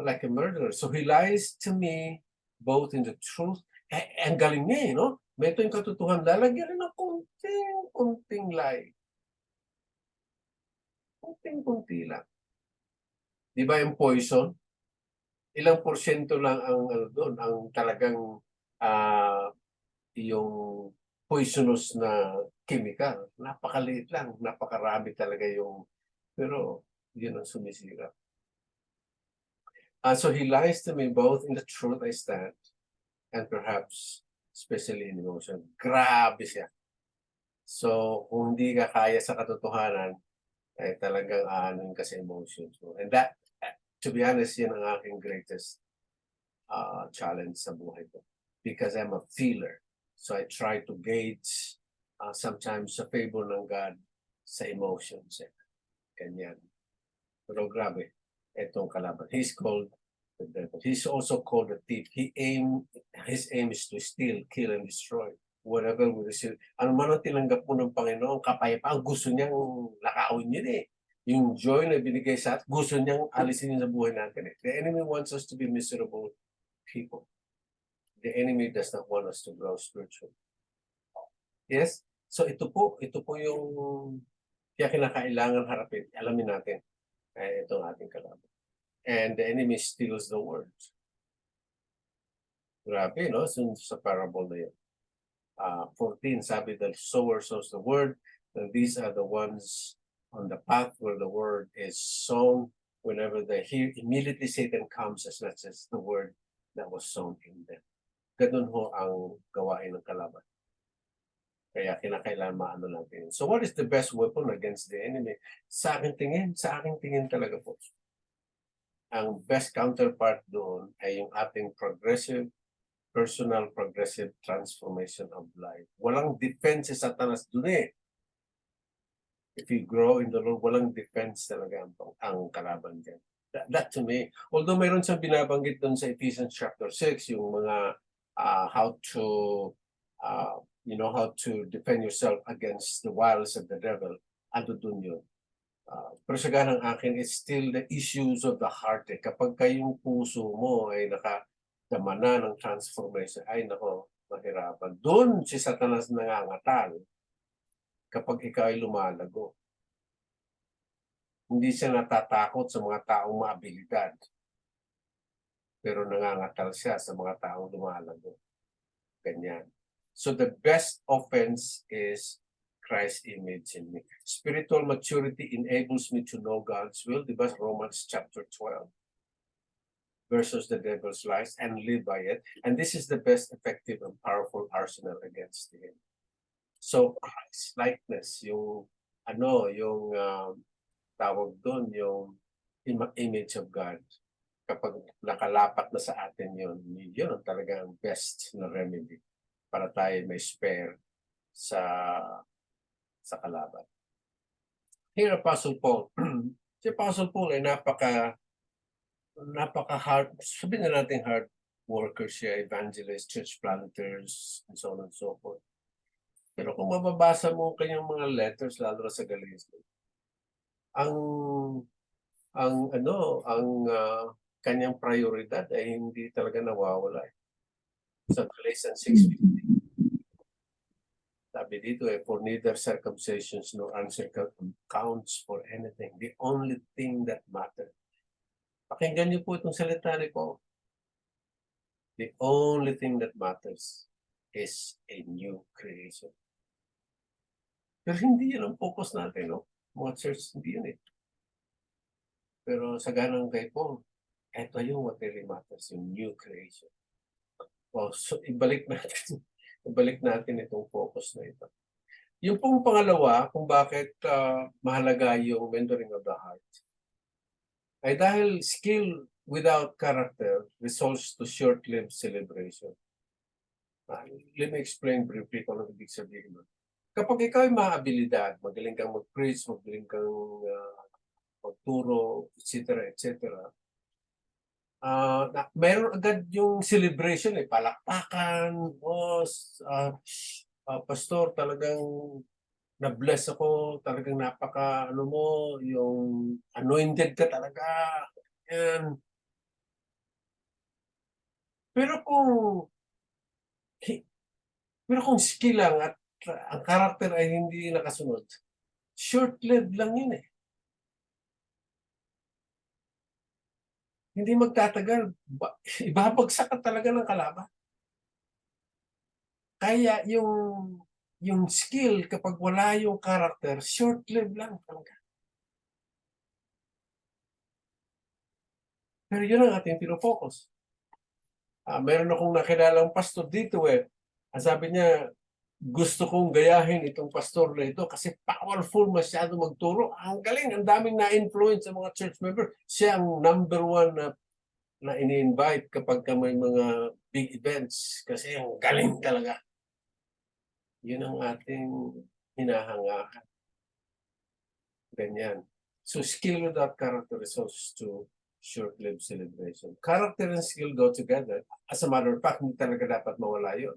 Like a murderer. So he lies to me both in the truth, and galing niya, no? May ito yung katotohanan, lalagyan ng kunting lie. Kunting-kunti lang. Di ba yung poison? Ilang porsyento lang ang doon, ang talagang yung poisonous na chemical. Napakaliit lang, napakarami talaga yung, pero yun ang sumisira. So he lies to me both in the truth I stand and perhaps especially in emotion. Grabe siya. So kung hindi ka kaya sa katotohanan, ay talagang aanin ka sa emotions mo. And that, to be honest, yun ang aking greatest challenge sa buhay ko. Because I'm a feeler. So I try to gauge sometimes sa favor ng God sa emotions. Ganyan. Pero grabe, itong kalaban. He's called the devil. He's also called a thief. His aim is to steal, kill, and destroy. Whatever we receive. Ano man ang tinanggap mo ng Panginoon, kapayapaan, gusto niyang nakawin yun eh. Yung joy na binigay sa atin, gusto niyang alisin yun sa buhay natin eh. The enemy wants us to be miserable people. The enemy does not want us to grow spiritually. Yes? So ito po yung kaya kinakailangan harapin. Alamin natin itong ating kalaban. And the enemy steals the word. Grabe, no? So, sa parable na yun. 14, sabi, the sower sows the word, and these are the ones on the path where the word is sown. Whenever they hear, immediately Satan comes as much as the word that was sown in them. Ganun ho ang gawain ng kalaban. Kaya kinakailangan maano natin. So what is the best weapon against the enemy? Sa aking tingin talaga po, ang best counterpart doon ay yung ating personal progressive transformation of life. Walang defense sa Satanas doon eh. If you grow in the Lord, walang defense talaga ang kalaban dyan. That to me, although mayroon siyang binabanggit doon sa Ephesians chapter 6, yung mga how to defend yourself against the wiles of the devil, ando doon yun. Pero sa ganang akin, it's still the issues of the heart. Kapag kayong puso mo ay nakadama na ng transformation, ay nako, mahirapan. Doon si Satanas nangangatal kapag ikaw ay lumalago. Hindi siya natatakot sa mga taong maabilidad. Pero nangangatal siya sa mga taong lumalago. Ganyan. So the best offense is Christ's image in me. Spiritual maturity enables me to know God's will. Diba? Romans chapter 12. Versus the devil's lies and live by it. And this is the best effective and powerful arsenal against him. So Christ likeness, yung tawag doon, yung image of God. Kapag nakalapat na sa atin yun ang talagang best na remedy para tayo may spare sa kalaban. Here, Apostle Paul. Si Apostle Paul ay napaka-hard, sabihin na natin hard worker siya, evangelist, church planters, and so on and so forth. Pero kung mababasa mo ang kanyang mga letters, lalo na sa Galatians, ang kanyang prioridad ay hindi talaga nawawala. Sa Galatians 6:15, sabi dito for neither circumcisions nor uncircumcision counts for anything. The only thing that matters. Pakinggan niyo po itong salita ni Paul. The only thing that matters is a new creation. Pero hindi yun ang focus natin, no? Mga church, hindi yun eh. Pero sa ganang kay Paul, eto yung what really matters, yung new creation. So ibalik natin itong focus na ito. Yung pong pangalawa, kung bakit mahalaga yung mentoring of the heart, ay dahil skill without character results to short-lived celebration. Let me explain briefly kung ano ibig sabihin mo. Kapag ikaw ay maabilidad, magaling kang mag-preach, magaling kang magturo, etc., etc., mayroon agad yung celebration, palakpakan, pastor, talagang na-bless ako, talagang yung anointed ka talaga. And, pero kung skill lang at ang karakter ay hindi nakasunod, short-lived lang yun eh. Hindi magtatagal. Ibabagsak ka talaga ng kalaban. Kaya yung skill, kapag wala yung character, short-lived lang talaga. Pero yun ang ating pinofocus. Meron akong nakilalang pastor dito eh. Sabi niya, gusto kong gayahin itong pastor na ito kasi powerful, masyado magturo. Ang galing, ang daming na-influence sa mga church member. Siya ang number one na ini-invite kapag may mga big events kasi ang galing talaga. Yun ang ating hinahangakan. Ganyan. So skill without character results to short-lived celebration. Character and skill go together. As a matter of fact, hindi talaga dapat mawala yun.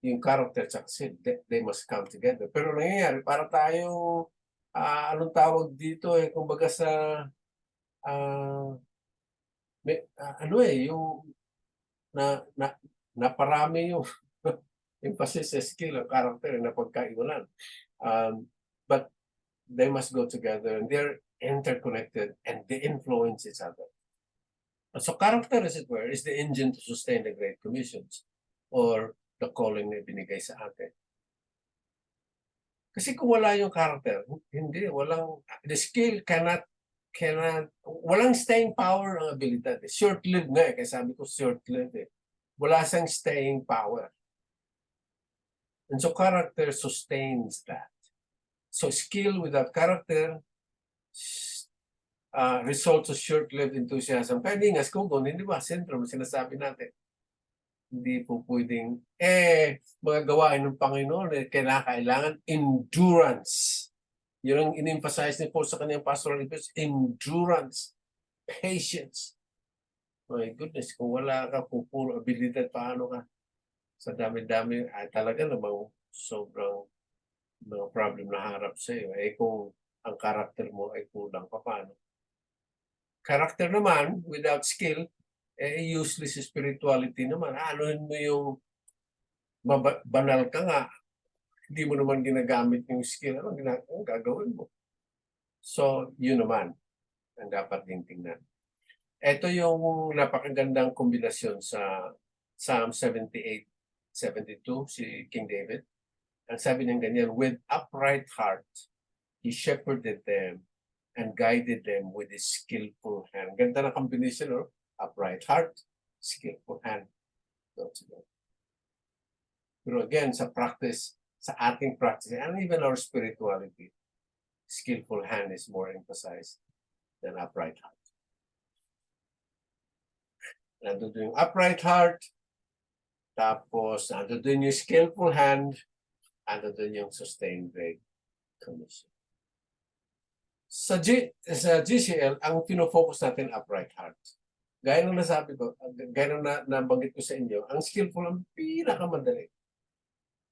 Yung character at skill, they must come together. Pero nangyayari, para tayong, anong tawag dito kumbaga sa, yung naparami yung emphasis sa skill ang character na pagkaiwanan. But they must go together and they're interconnected and they influence each other. So character, as it were, is the engine to sustain the Great Commissions or the calling na binigay sa atin. Kasi kung wala yung character, the skill walang staying power ang abilidad. Short-lived nga kaya sabi ko short-lived Wala siyang staying power. And so character sustains that. So skill without character results to short-lived enthusiasm. Kaya Ningas Kugon, hindi ba? Sentro, sinasabi natin. Hindi po pwedeng, mga gawain ng Panginoon, kailangan endurance. Yun ang in-emphasize ni Paul sa kanyang pastoral epistles, endurance, patience. My goodness, kung wala ka, kung puro abilidad, paano ka? Sa dami-dami, talaga namang sobrang mga problem na harap sa iyo. Kung ang karakter mo ay kulang pa, paano? Character naman, without skill, useless spirituality naman. Anuhin mo yung banal ka nga, hindi mo naman ginagamit yung skill, anong gagawin mo? So, yun naman ang dapat din tingnan. Ito yung napakagandang kombinasyon sa Psalm 78, 72, si King David. Ang sabi niya ganyan, with upright heart, he shepherded them and guided them with his skillful hand. Ganda ng combination, no? Upright heart, skillful hand. Pero again, sa practice, sa ating practice, and even our spirituality, skillful hand is more emphasized than upright heart. Nandun yung upright heart, tapos nandun yung skillful hand, nandun yung sustained great commission. Sa GCL, ang pinofocus natin upright heart. Gaya ng nasabi ko, gaya ng nabanggit ko sa inyo, ang skillful ang pinakamadali.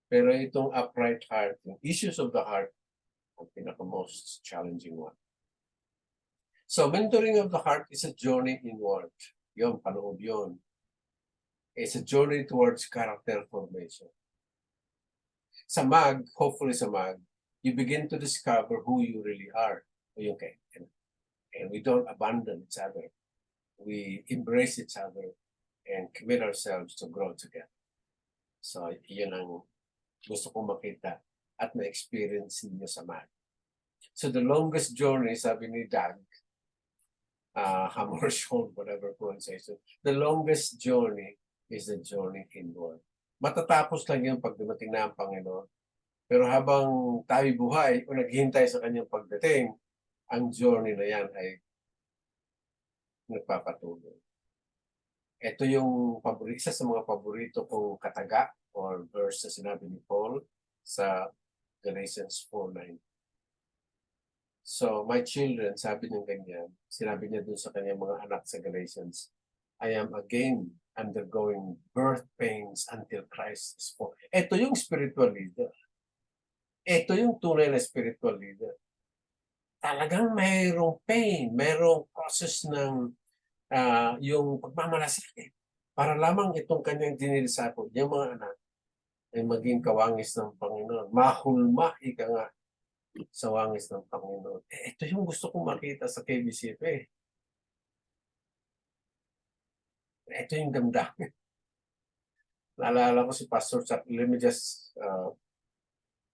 Pero itong upright heart, yung issues of the heart, ang pinaka-most challenging one. So, mentoring of the heart is a journey inward. Yun, paloob yun. It's a journey towards character formation. Sa MAG, hopefully sa MAG, you begin to discover who you really are. Okay. And we don't abandon each other. We embrace each other and commit ourselves to grow together. So, yun ang gusto kong makita at na-experience ninyo sa MAG. So, the longest journey, sabi ni Doug, Hammarskjöld, whatever pronunciation, the longest journey is the journey inward. Matatapos lang yung pag dumating na ang Panginoon. Pero habang tayo buhay o naghihintay sa kanyang pagdating, ang journey na yan ay nagpapatuloy. Ito yung isa sa mga paborito kong kataga or verse na sinabi ni Paul sa Galatians 4:9. So, my children, sabi niya ganyan, sinabi niya dun sa kanyang mga anak sa Galatians, I am again undergoing birth pains until Christ is born. Ito yung spiritual leader. Ito yung tunay na spiritual leader. Talagang mayroong pain, mayroong process ng yung pagmamalasakit para lamang itong kanyang dinilisapon, yung mga anak ay maging kawangis ng Panginoon. Mahulma, ika nga, sa wangis ng Panginoon. Ito yung gusto kong makita sa KBCP. Ito yung damdamin. Naalala ko si Pastor Chuck. Let me just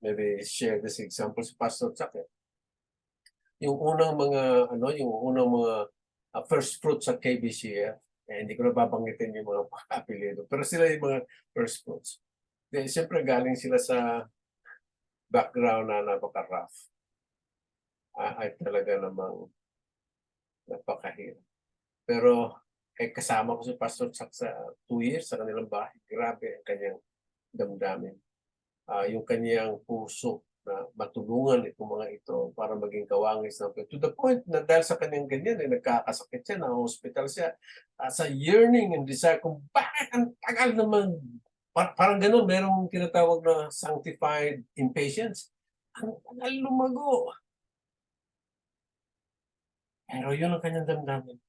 maybe share this example si Pastor Chuck. Yung unang mga first fruits sa KBCF, hindi ko na babanggitin yung mga apelyido, pero sila yung mga first fruits. Siyempre galing sila sa background na napaka-rough. Ay talaga namang napakahirap. Pero kasama ko si Pastor Chuck sa 2 years sa kanilang bahay. Grabe ang kanyang damdamin. Yung kanyang puso na matulungan itong mga ito para maging kawangis ng to the point na dahil sa kanyang ganyan, nagkakasakit siya, na-hospital siya. Sa yearning and desire kung bakit ang tagal naman, parang gano'n, merong tinatawag na sanctified impatience. Ang tagal lumago. Pero yun ang kanyang damdamin.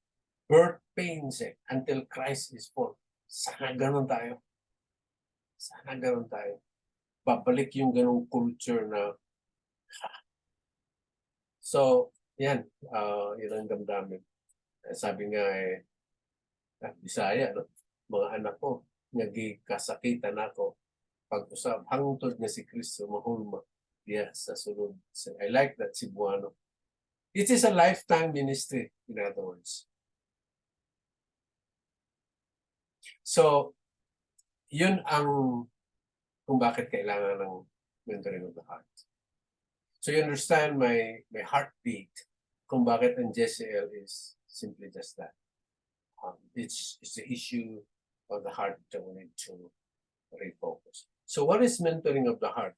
Birth pains until Christ is born. Sana gano'n tayo. Sana gano'n tayo. Babalik yung ganong culture na so, yan. Yun ang damdamin. Sabi nga Bisaya, no? Mga anak ko, nagikasakitan ako pag-usap. Hangtod na si Kristo, mahulma diya sa sunod. So, I like that Cebuano. It is a lifetime ministry, in other words. So, yun ang kung bakit kailangan ng mentoring of the heart. So you understand my heartbeat kung bakit ang JCL is simply just that. It's the issue of the heart that we need to refocus. So what is mentoring of the heart?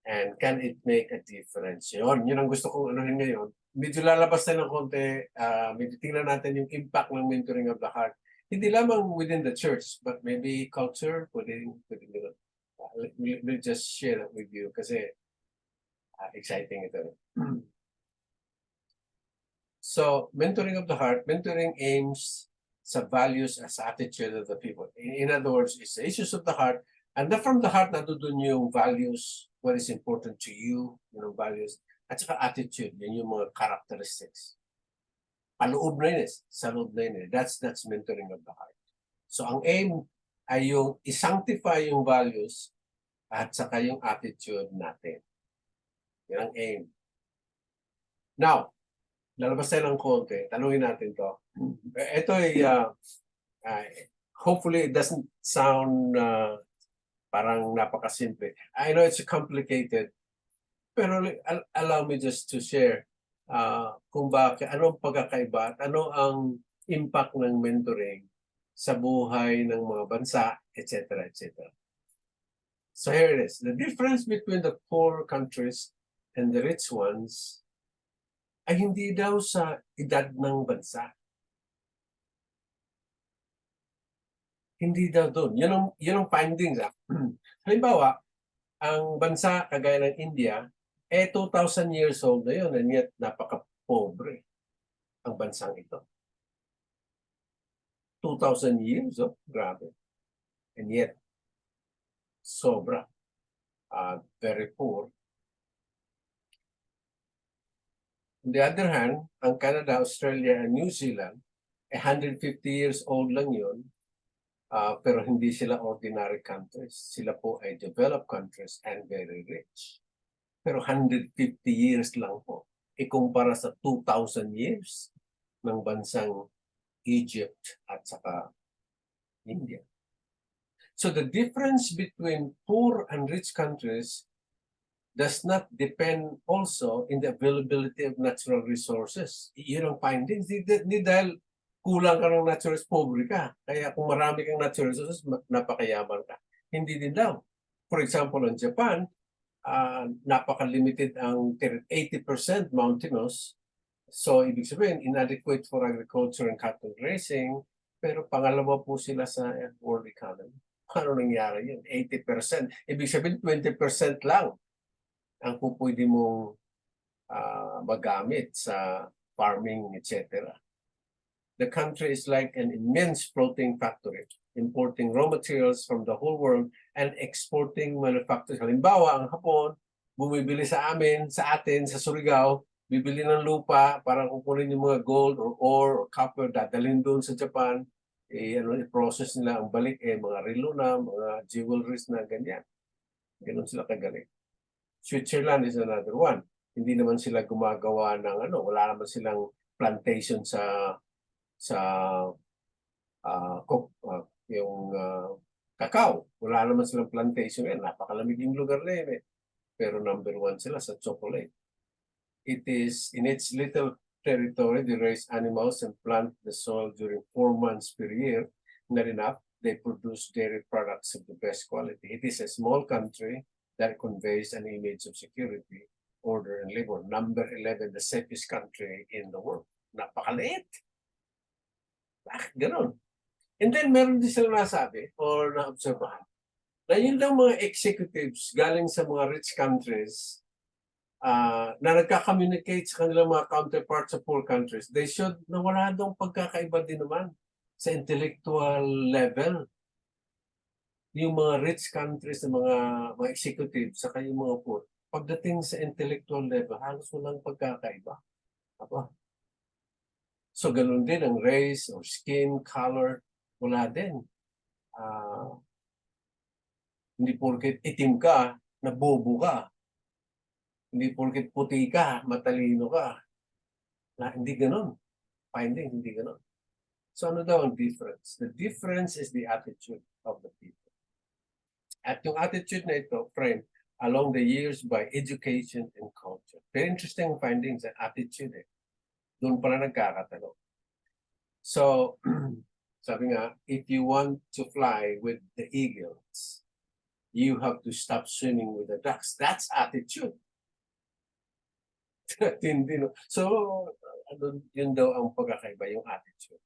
And can it make a difference? Yun ang gusto kong anuhin ngayon. Medyo lalabas tayo ng konti, medyo tingnan natin yung impact ng mentoring of the heart. Hindi lamang within the church, but maybe culture, within we'll just share that with you kasi exciting ito. So, mentoring of the heart, mentoring aims sa values as attitude of the people. In other words, it's the issues of the heart, and from the heart, nandun yung values, what is important to you, values, At saka attitude, yun yung mga characteristics. Paloob na yun eh, sa loob na yun eh. That's mentoring of the heart. So ang aim ay yung i-sanctify yung values at saka yung attitude natin. Yan ang aim. Now, lalabas tayo ng konti. Tanungin natin to. Ito ay, hopefully it doesn't sound parang napakasimple. I know it's complicated, pero allow me just to share kung bakit, anong pagkakaiba at ano ang impact ng mentoring sa buhay ng mga bansa, etc. etc. So here it is. The difference between the poor countries and the rich ones ay hindi daw sa edad ng bansa. Hindi daw doon. Yun ang findings. Halimbawa, ang bansa kagaya ng India, 2,000 years old na yun, and yet napaka-pobre ang bansang ito. 2,000 years, grabe. And yet, sobra. Very poor. On the other hand, ang Canada, Australia, and New Zealand, 150 years old lang yun, pero hindi sila ordinary countries. Sila po ay developed countries and very rich. Pero 150 years lang po. Ikumpara sa 2,000 years ng bansang Egypt at saka India. So the difference between poor and rich countries does not depend also in the availability of natural resources. Yun ang findings. Hindi dahil kulang ka ng natural resources, pobre ka. Kaya kung marami kang natural resources, napakayaman ka. Hindi din daw. For example, in Japan, napaka-limited ang 80% mountainous. So, ibig sabihin, inadequate for agriculture and cattle raising, pero pangalawa po sila sa world economy. Paano nangyari yun? 80%. Ibig sabihin, 20% lang ang pupwede mong magamit sa farming, etc. The country is like an immense floating factory, importing raw materials from the whole world and exporting manufacturers. Halimbawa, ang Hapon, bumibili sa amin, sa atin, sa Surigao, bibili ng lupa para kukunin yung mga gold or ore or copper, dadalhin doon sa Japan, i-process nila ang balik, mga relo na, mga jewelries na ganyan. Ganun sila kagaling. Switzerland is another one. Hindi naman sila gumagawa ng wala naman silang plantation sa yung cacao. Wala naman silang plantation yan. Napakalamig yung lugar na yun eh. Pero number one sila sa chocolate. It is in its little territory, they raise animals and plant the soil during 4 months per year. Not enough, they produce dairy products of the best quality. It is a small country that conveys an image of security, order, and labor. Number 11, the safest country in the world. Napakaliit. Ganon. And then meron din sila nasabi or na-observahan na yun daw mga executives galing sa mga rich countries na nagka-communicate sa kanilang mga counterparts sa poor countries, they should na wala daw pagkakaiba din naman sa intellectual level. Yung mga rich countries na mga executives sa yung mga poor, pagdating sa intellectual level, halos walang pagkakaiba. So ganun din ang race or skin color, wala din. Hindi porket itim ka, nabobo ka. Hindi porket puti ka, matalino ka. Hindi ganun. Finding, hindi ganun. So ano daw ang difference? The difference is the attitude of the people. At yung attitude na ito, friend, along the years by education and culture. Very interesting findings and attitude eh. Doon pala nagkakatanong. So, sabi nga, if you want to fly with the eagles, you have to stop swimming with the ducks. That's attitude. So, yun daw ang pagkakaiba, yung attitude.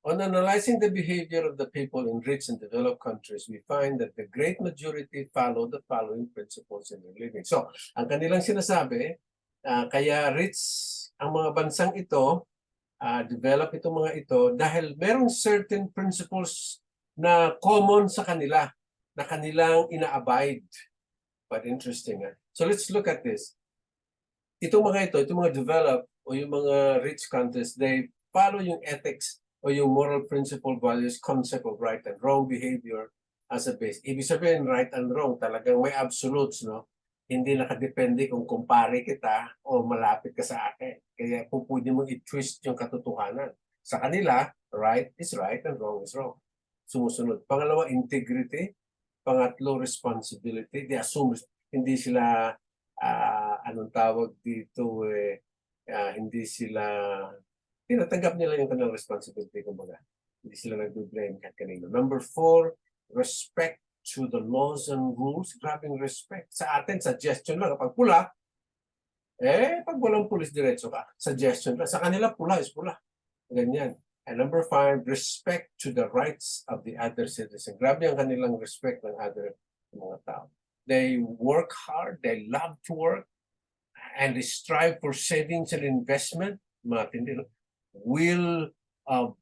On analyzing the behavior of the people in rich and developed countries, we find that the great majority follow the following principles in their living. So, ang kanilang sinasabi, kaya rich ang mga bansang ito, develop itong mga ito, dahil merong certain principles na common sa kanila, na kanilang ina-abide. But interesting. So, let's look at this. itong mga developed o yung mga rich countries, they follow yung ethics o yung moral principle, values, concept of right and wrong behavior as a base. Ibig sabihin, right and wrong, talagang may absolutes, no? Hindi nakadepende kung kumpare kita o malapit ka sa akin. Kaya kung pwede mo i-twist yung katotohanan. Sa kanila, right is right and wrong is wrong. Sumusunod. Pangalawa, integrity. Pangatlo, responsibility. They assume hindi sila anong tawag dito hindi sila tinatanggap nila yung kanilang responsibility, kumbaga. Hindi sila nag-blame kahit kanino. Number 4, respect to the laws and rules. Grabing respect. Sa atin, suggestion lang. Kapag pula, pag walang pulis, diretso ka. Suggestion lang. Sa kanila, pula is pula. Ganyan. And number 5, respect to the rights of the other citizen. Grabe ang kanilang respect ng other mga tao. They work hard, they love to work, and they strive for savings and investment, matindi, no? Will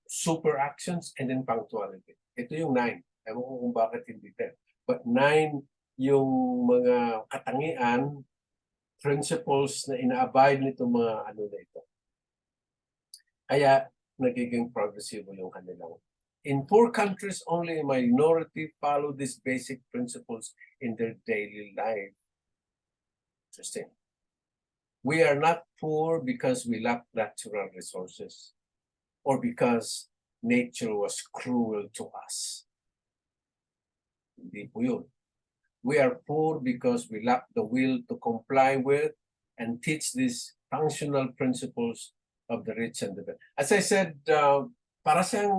super actions, and then punctuality. Ito yung 9. Ewan ko kung bakit hindi 10. But 9 yung mga katangian, principles na ina-abide nitong mga ano na ito. Kaya nagiging progressive yung kanilang. In poor countries, only a minority follow these basic principles in their daily life. Interesting. We are not poor because we lack natural resources or because nature was cruel to us. Hindi po yun. We are poor because we lack the will to comply with and teach these functional principles of the rich and the bad. As I said, para siyang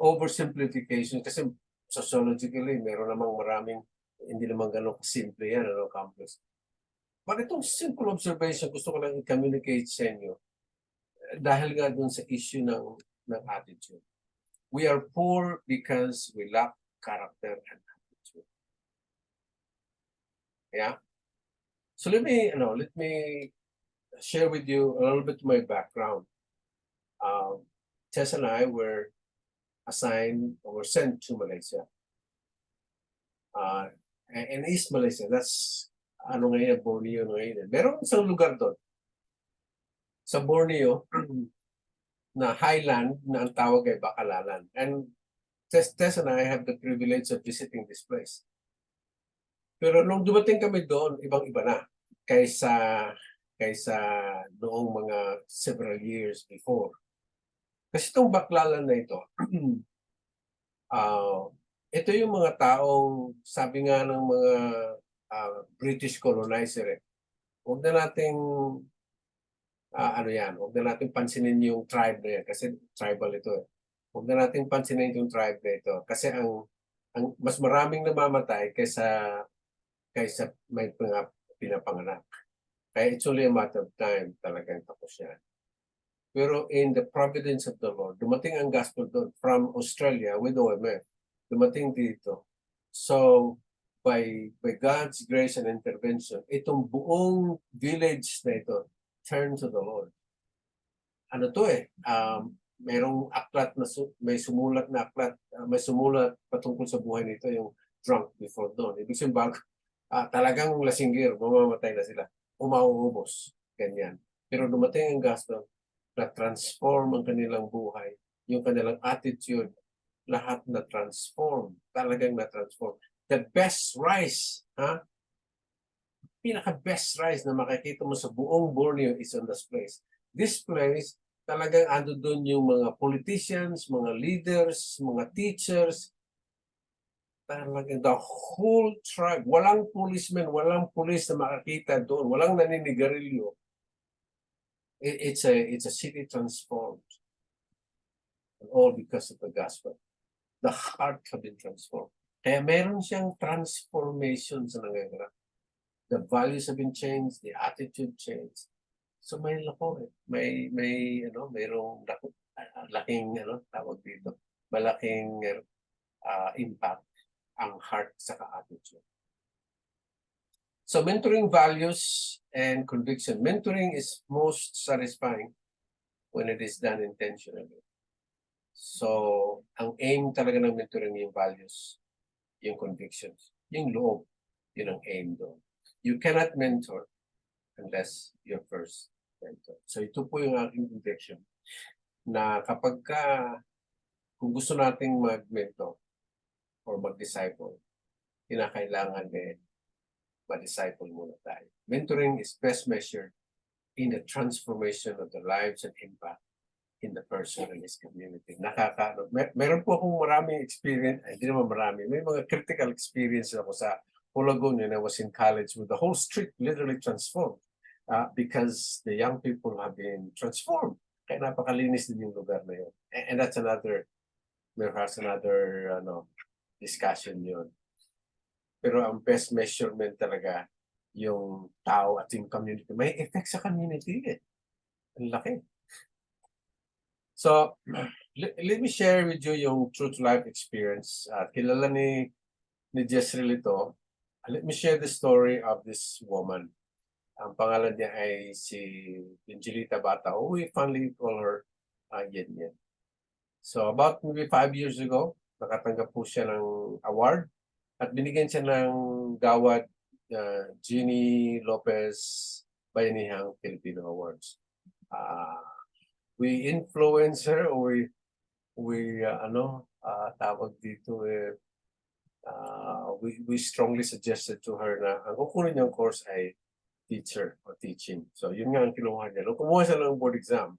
oversimplification kasi sociologically meron namang maraming hindi naman ganun simple yan, complex. But itong simple observation gusto ko lang i-communicate sa inyo dahil nga dun sa issue ng attitude. We are poor because we lack character and attitude. Yeah? So let me share with you a little bit of my background. Tess and I were assigned or sent to Malaysia. And East Malaysia, that's Borneo ngayon. Meron isang lugar doon. Sa Borneo, na highland na ang tawag ay Bacalalan. And Tess and I have the privilege of visiting this place. Pero nung dumating kami doon, ibang-iba na kaysa noong mga several years before. Kasi itong Baclalan na ito, ito yung mga taong, sabi nga ng mga British colonizer, huwag na nating huwag na nating pansinin yung tribe na yan kasi tribal ito. Huwag na nating pansinin yung tribe na ito kasi ang mas maraming namamatay kaysa may pinapanganak. Kaya it's only a matter of time talagang tapos yan. Pero in the providence of the Lord, dumating ang gospel doon from Australia with OMF. Dumating dito. So, by God's grace and intervention, itong buong village na ito turn to the Lord. Ano to merong aklat na may sumulat na aklat, may sumulat patungkol sa buhay nito yung drunk before dawn. Ibig sabihin talagang lasinggir, mamamatay na sila. Umauubos. Ganyan. Pero dumating ang gospel, na-transform ang kanilang buhay, yung kanilang attitude, lahat na-transform. Talagang na-transform. The best rice, pinaka-best rice na makikita mo sa buong Borneo is on this place. This place, talagang ando doon yung mga politicians, mga leaders, mga teachers, talagang the whole tribe. Walang policeman, walang police na makakita doon. Walang naninigarilyo. It's a city transformed. And all because of the gospel. The heart have been transformed. Kaya meron siyang transformation sa nangyayari. The values have been changed, the attitude changed. So may mayroong laking tawag dito. Malaking impact ang heart sa attitude. So mentoring values and conviction. Mentoring is most satisfying when it is done intentionally. So ang aim talaga ng mentoring yung values, yung convictions, yung loob, yun ang aim doon. You cannot mentor unless your first mentor. So ito po yung aking intention na kapag kung gusto nating mag-mentor or mag-disciple, kinakailangan ma-disciple muna tayo. Mentoring is best measured in the transformation of the lives and impact in the person and his community. Meron po akong maraming experience, hindi naman marami, may mga critical experience ako sa Pulagon when I was in college with the whole street literally transformed because the young people have been transformed. Kaya napakalinis din yung lugar na yun. And that's perhaps another discussion yun. Pero ang best measurement talaga yung tao at yung community. May effect sa community eh. Ang laki. So, let me share with you yung true to life experience. Kilala ni Jezreel ito. Let me share the story of this woman. Ang pangalan niya ay si Angelita Bata. We fondly call her Yen Yen. So, about maybe 5 years ago, nakatanggap po siya ng award at binigyan siya ng Gawad Jeannie Lopez Bayanihang Filipino Awards. We influence her or tawag dito we strongly suggested to her na ang kukunin niyang course ay teacher or teaching. So yun nga ang kinuha niya. Nung kumuha siya ng board exam,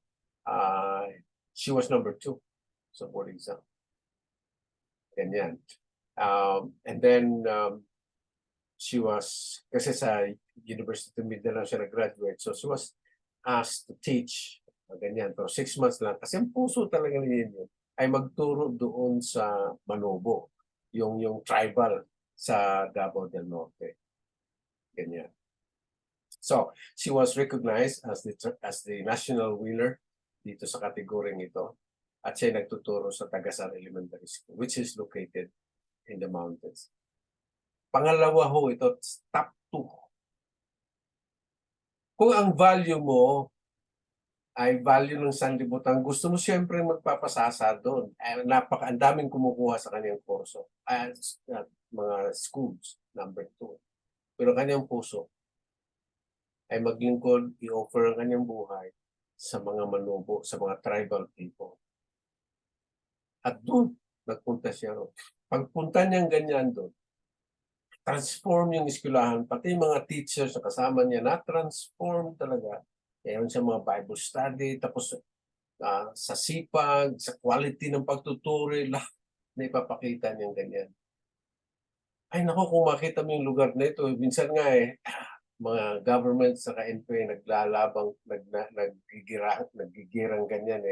she was number 2 sa board exam. Ganyan. And then she was, kasi sa University of Mindanao siya nag-graduate, so she was asked to teach. Ganyan. Pero 6 months lang. Kasi ang puso talaga niya yun ay magturo doon sa Manobo. Yung tribal sa Davao del Norte. Ganyan. So, she was recognized as the national winner dito sa kategoryeng ito. At siya nagtuturo sa Tagasar Elementary School, which is located in the mountains. Pangalawa ho, ito, top 2. Kung ang value mo ay value ng sanlibutan, gusto mo siyempre magpapasasa doon. Ang daming kumukuha sa kanyang kurso. Mga schools, number 2. Pero kanyang puso ay maglingkod, i-offer ang kanyang buhay sa mga Manobo, sa mga tribal people. At doon, nagpunta siya ron. Pagpunta niyang ganyan doon, transform yung eskwelahan, pati yung mga teachers sa kasama niya, na-transform talaga. Meron siya mga Bible study, tapos sa sipag, sa quality ng pagtuturo, lahat na ipapakita niyang ganyan. Ay nako, kung makita mo yung lugar na ito, minsan nga mga government sa NPA naglalabang, nagigirang ganyan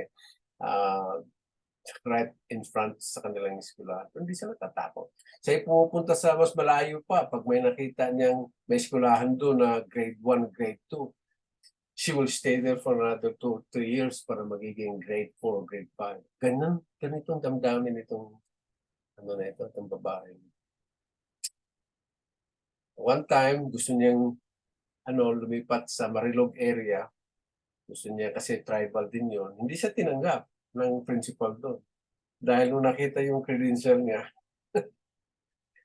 right in front sa kanilang eskwelahan. Hindi sila tatakot. Siya pumupunta sa mas malayo pa pag may nakita niyang may eskwelahan doon na grade 1, grade 2. She will stay there for another 2, 3 years para magiging grade 4, grade 5. Ganitong damdamin itong itong babae. One time, gusto niyang lumipat sa Marilog area. Gusto niya kasi tribal din yon. Hindi siya tinanggap ng principal doon. Dahil nung nakita yung credential niya,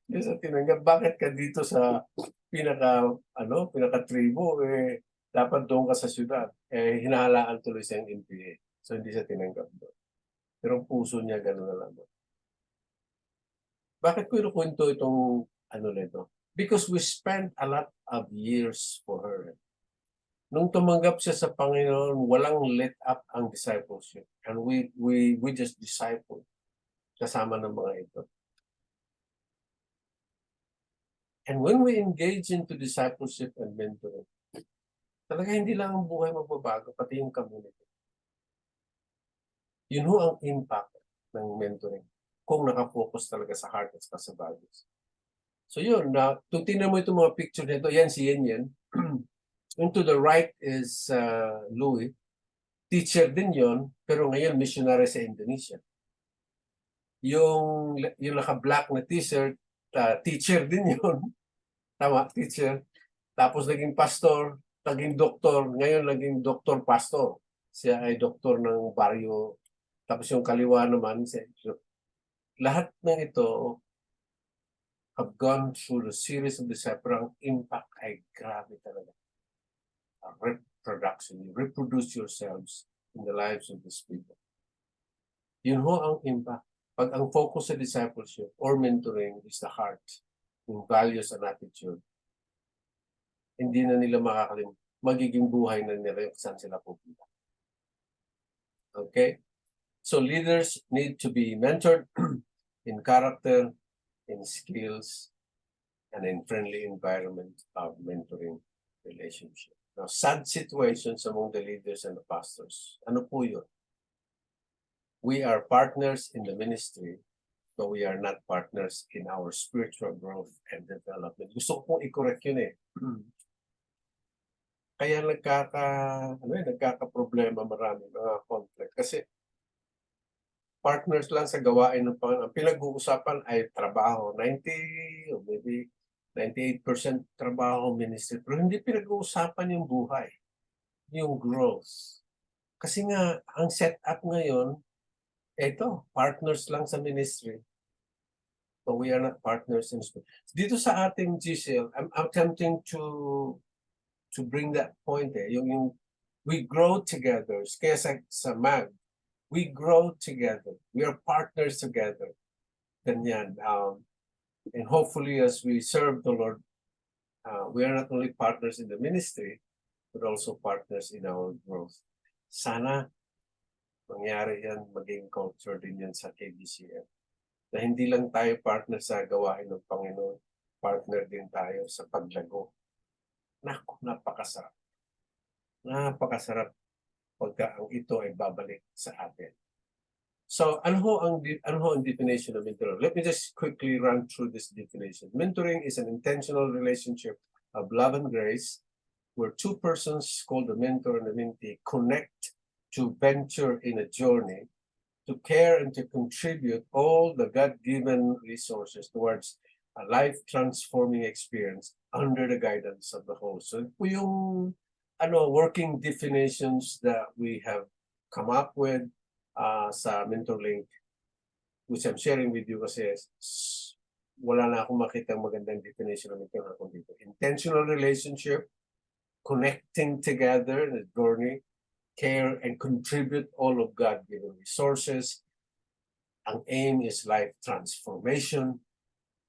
hindi siya tinanggap. Bakit ka dito sa pinaka-tribo? Dapat doon ka sa syudad. Hinahalaan tuloy siyang NPA. So hindi siya tinanggap doon. Pero ang puso niya gano'n na lang. Bakit ko inukwento itong nito? Because we spent a lot of years for her. Nung tumanggap siya sa Panginoon, walang let up ang discipleship. And we just disciple kasama ng mga ito. And when we engage into discipleship and mentoring, talaga hindi lang ang buhay magbabago, pati yung community. Yun ho ang impact ng mentoring kung nakafocus talaga sa heart at sa values. So yun, kung tingnan mo itong mga picture nito, yan si Yen Yen. And to the right is Louis. Teacher din yon, pero ngayon missionary sa Indonesia. Yung naka-black na t-shirt, teacher din yon. Tama, teacher. Tapos naging pastor, naging doktor, ngayon naging doktor-pastor. Siya ay doktor ng baryo. Tapos yung kaliwa naman, lahat ng ito have gone through the series of disciples. Ang impact ay grabe talaga. reproduction. You reproduce yourselves in the lives of these people. Yun ho ang impact. Pag ang focus sa discipleship or mentoring is the heart, yung values and attitude, hindi na nila makakalimutan. Magiging buhay na nila yung saan sila pupunta. Okay? So leaders need to be mentored in character, in skills, and in friendly environment of mentoring relationship. Now, sad situations among the leaders and the pastors. Ano po yun? We are partners in the ministry, but we are not partners in our spiritual growth and development. Gusto ko pong i-correct yun eh. Kaya nagkaka-problema marami mga conflict. Kasi partners lang sa gawain ng Panginoon. Ang pinag-uusapan ay trabaho. 90 or maybe 98% trabaho, ministry. Pero hindi pinag-uusapan yung buhay. Yung growth. Kasi nga, ang setup ngayon, eto, partners lang sa ministry. But we are not partners in spirit. Dito sa ating GCL, I'm attempting to bring that point eh. Yung we grow together. Kaya sa MAG, we grow together. We are partners together. Ganyan. And hopefully as we serve the Lord, we are not only partners in the ministry, but also partners in our growth. Sana mangyari yan, maging culture din yan sa KBCM. Na hindi lang tayo partner sa gawain ng Panginoon, partner din tayo sa paglago. Naku, napakasarap. Napakasarap pagka ang ito ay babalik sa atin. So, ano ho ang definition of mentoring? Let me just quickly run through this definition. Mentoring is an intentional relationship of love and grace where two persons called the mentor and the mentee connect to venture in a journey, to care and to contribute all the God-given resources towards a life-transforming experience under the guidance of the host. So, ito yung working definitions that we have come up with sa MentorLink, which I'm sharing with you kasi wala na akong makita magandang definition ng mentor ako dito. Intentional relationship, connecting together in a journey, care and contribute all of God-given resources. Ang aim is life transformation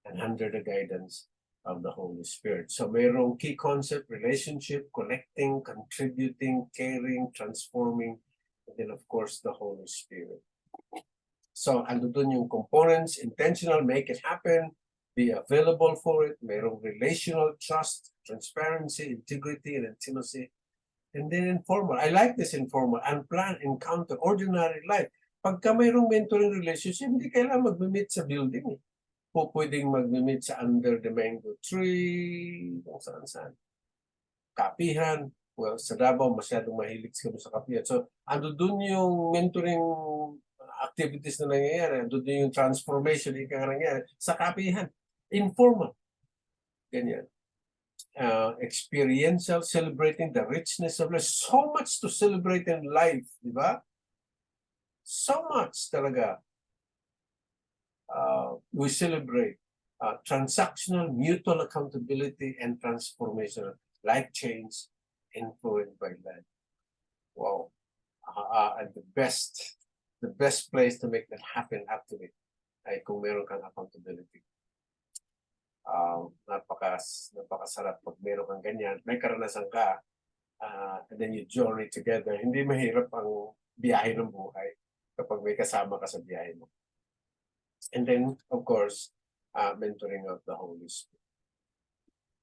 and under the guidance of the Holy Spirit. So mayroong key concept, relationship, connecting, contributing, caring, transforming, and then of course the Holy Spirit. So ando dun yung components, intentional, make it happen, be available for it, mayroong relational, trust, transparency, integrity, and intimacy. And then informal. I like this informal, unplanned encounter, ordinary life. Pagka mayroong mentoring relationship, hindi kailangan mag-meet sa building eh. Pwedeng mag-meet sa under the mango tree, kung saan-saan. Kapihan. Well, sa Davao, masyadong mahilig kami sa kapihan. So, ando dun yung mentoring activities na nangyayari. Ando dun yung transformation na nangyayari sa kapihan. Informal. Ganyan. Experiential, celebrating the richness of life. So much to celebrate in life, di ba? So much talaga. We celebrate transactional, mutual accountability, and transformational life change influenced by that. Wow. And the best place to make that happen actually ay kung meron kang accountability. Napakasarap pag meron kang ganyan. May karanasan ka, and then you journey together. Hindi mahirap ang biyahe ng buhay kapag may kasama ka sa biyahe mo. And then, of course, mentoring of the Holy Spirit.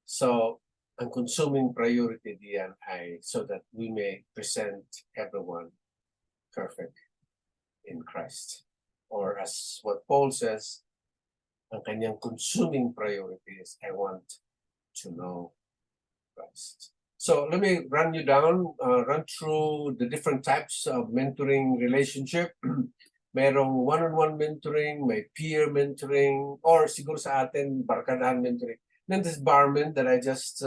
So, ang consuming priority diyan ay so that we may present everyone perfect in Christ. Or as what Paul says, ang kanyang consuming priority is, I want to know Christ. So, let me run through the different types of mentoring relationship. Merong one-on-one mentoring, may peer mentoring, or siguro sa atin, barkadahan mentoring. Then this barman that I just,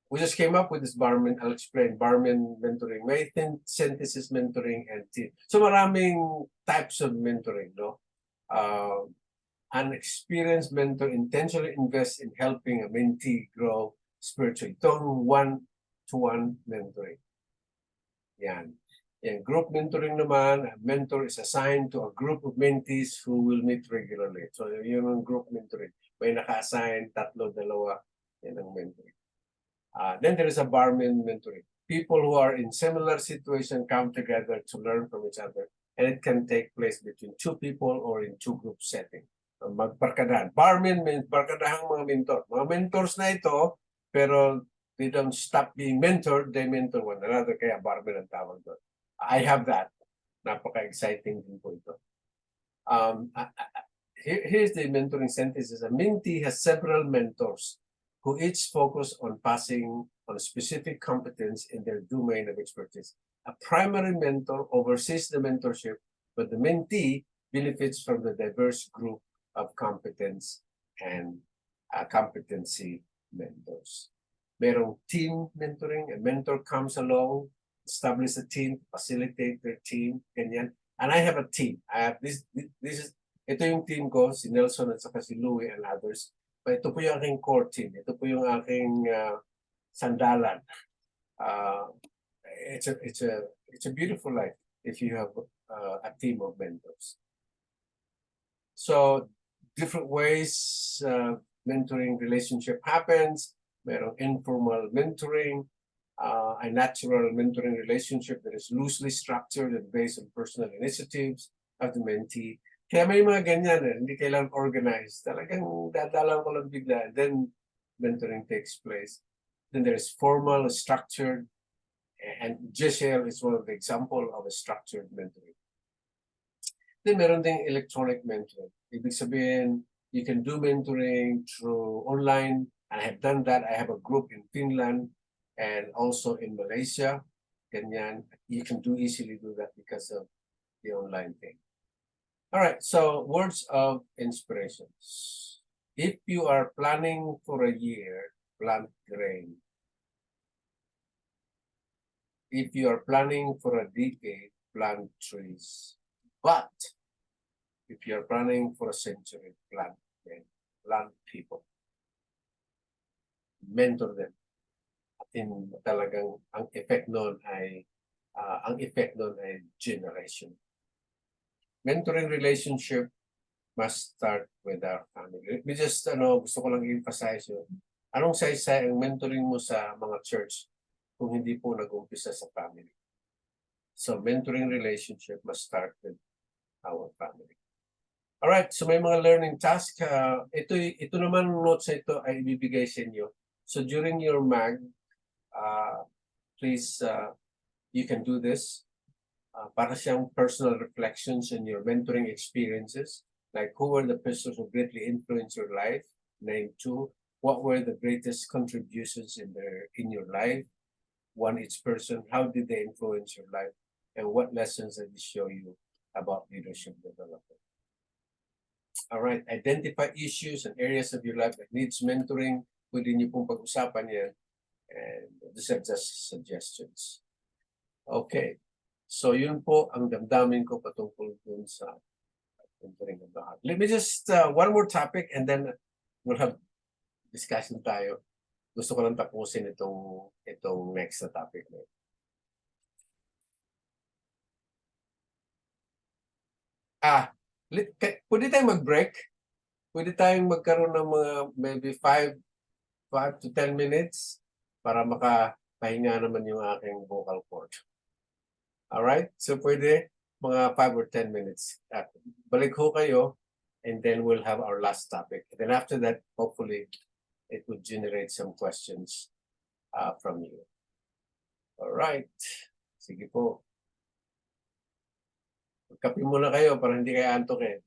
we just came up with this barman, I'll explain, barman mentoring, may synthesis mentoring, and team. So maraming types of mentoring, no? An experienced mentor intentionally invests in helping a mentee grow spiritually. Itong one-to-one mentoring. Yan. And group mentoring naman, a mentor is assigned to a group of mentees who will meet regularly. So yun ang group mentoring. May naka-assign, tatlo, dalawa, yan ang mentoring. Then there is a barman mentoring. People who are in similar situation come together to learn from each other. And it can take place between two people or in two group setting. Magbarkadahan. Barman means barkadahang mga mentor. Mga mentors na ito, pero they don't stop being mentored, they mentor one another. Kaya barman ang tawag doon. I have that. Napaka-exciting din po ito. Here's the mentoring sentence. A mentee has several mentors who each focus on passing on a specific competence in their domain of expertise. A primary mentor oversees the mentorship, but the mentee benefits from the diverse group of competence and competency mentors. Merong team mentoring. A mentor comes along, establish a team, facilitate their team, ganyan. And I have a team. I have this is, ito yung team ko, si Nelson at saka si Louie and others. But ito po yung aking core team. Ito po yung aking sandalan. It's a beautiful life if you have a team of mentors. So different ways mentoring relationship happens. Merong informal mentoring, a natural mentoring relationship that is loosely structured and based on personal initiatives of the mentee. Kaya may mga ganyan hindi kailangan organized. Talagang dadalang ko lang bigla, then mentoring takes place. Then there's formal, structured, and GSL is one of the example of a structured mentoring. Then meron ding electronic mentoring. Ibig sabihin, you can do mentoring through online. I have done that. I have a group in Finland and also in Malaysia. Ganyan. You can easily do that because of the online thing. All right, so words of inspirations. If you are planning for a year, plant grain. If you are planning for a decade, plant trees. But if you are planning for a century, plant men, plant people. Mentor them. At talagang ang effect noon ay generation. Mentoring relationship must start with our family. Let me just, gusto ko lang emphasize yun. Anong saysay ang mentoring mo sa mga church kung hindi po nag-umpisa sa family? So, mentoring relationship must start with our family. Alright, so may mga learning task. Ito naman notes na ito ay ibibigay sa inyo. So, during your mag, please, you can do this. Para siyang personal reflections in your mentoring experiences. Like, who were the persons who greatly influenced your life? Name 2. What were the greatest contributions in your life? 1 each person. How did they influence your life? And what lessons did they show you about leadership development? All right, identify issues and areas of your life that needs mentoring. Pwede niyo pong pag-usapan yan. And these are just suggestions. Okay. So yun po ang damdamin ko patungkol dun sa mentoring of the heart. Let me just, one more topic and then we'll have discussion tayo. Gusto ko lang tapusin itong next na topic na. Pwede tayong mag-break? Pwede tayong magkaroon ng mga maybe 5 to 10 minutes para makapahinga naman yung aking vocal cord. Alright? So pwede mga 5 or 10 minutes. Balik ho kayo and then we'll have our last topic. And then after that, hopefully, it would generate some questions from you. Alright. Sige po. Magkape muna kayo para hindi kayo antokin.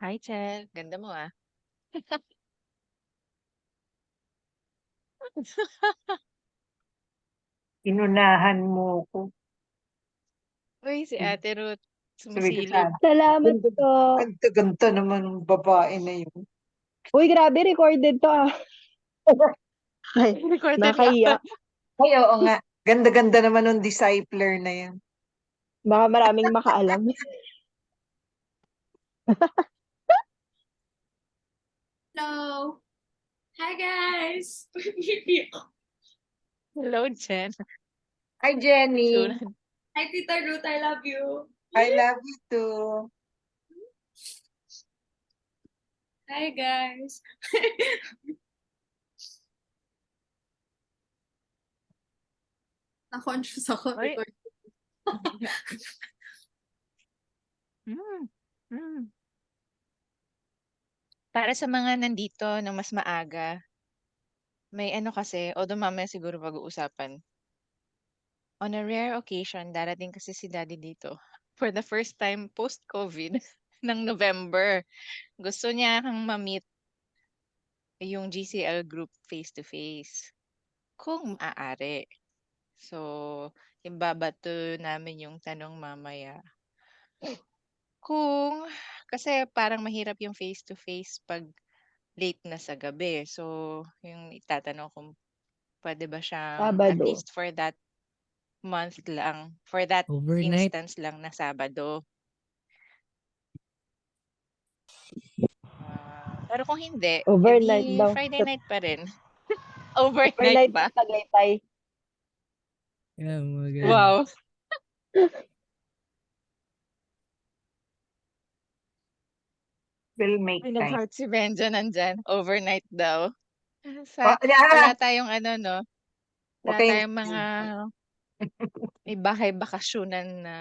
Hi, Chel. Ganda mo ah. Inunahan mo ko. Uy, si Ate Ruth. Sabi ko Sumisilip. sana. Salamat po. Ganda naman ng babae na yun. Uy, grabe, recorded to ah. Ay, Recorded nakaiya. Ay, oo nga. Ganda-ganda naman ng discipler na yan. Baka maraming makaalam. Hello. Hi guys. Hello, Jen. Hi, Jenny. Sunan. Hi Tita Ruth, I love you. I love you too. Hi guys. Na-conscious ako. Uy. Record. Mm. Mm. Para sa mga nandito ng mas maaga, may ano kasi, although mamaya siguro pag-uusapan. On a rare occasion, darating kasi si Daddy dito. For the first time post-COVID ng November. Gusto niya kang ma-meet yung GCL group face-to-face. Kung maaari. So, ibabato namin yung tanong mamaya. Kasi parang mahirap yung face-to-face pag late na sa gabi. So, yung itatanong kung pwede ba siyang at Sabado. least for that month lang, for that Overnight. instance lang na Sabado. Pero kung hindi, Overnight edi daw. Friday night pa rin. Overnight Overnight ba? sa Tagaytay. Yeah, mga ganun. Wow. Will make time. Pinag-heart si Benja nandyan. Overnight daw. Yeah. Wala tayong ano, no? Wala Okay. tayong mga may bahay bakasyonan na.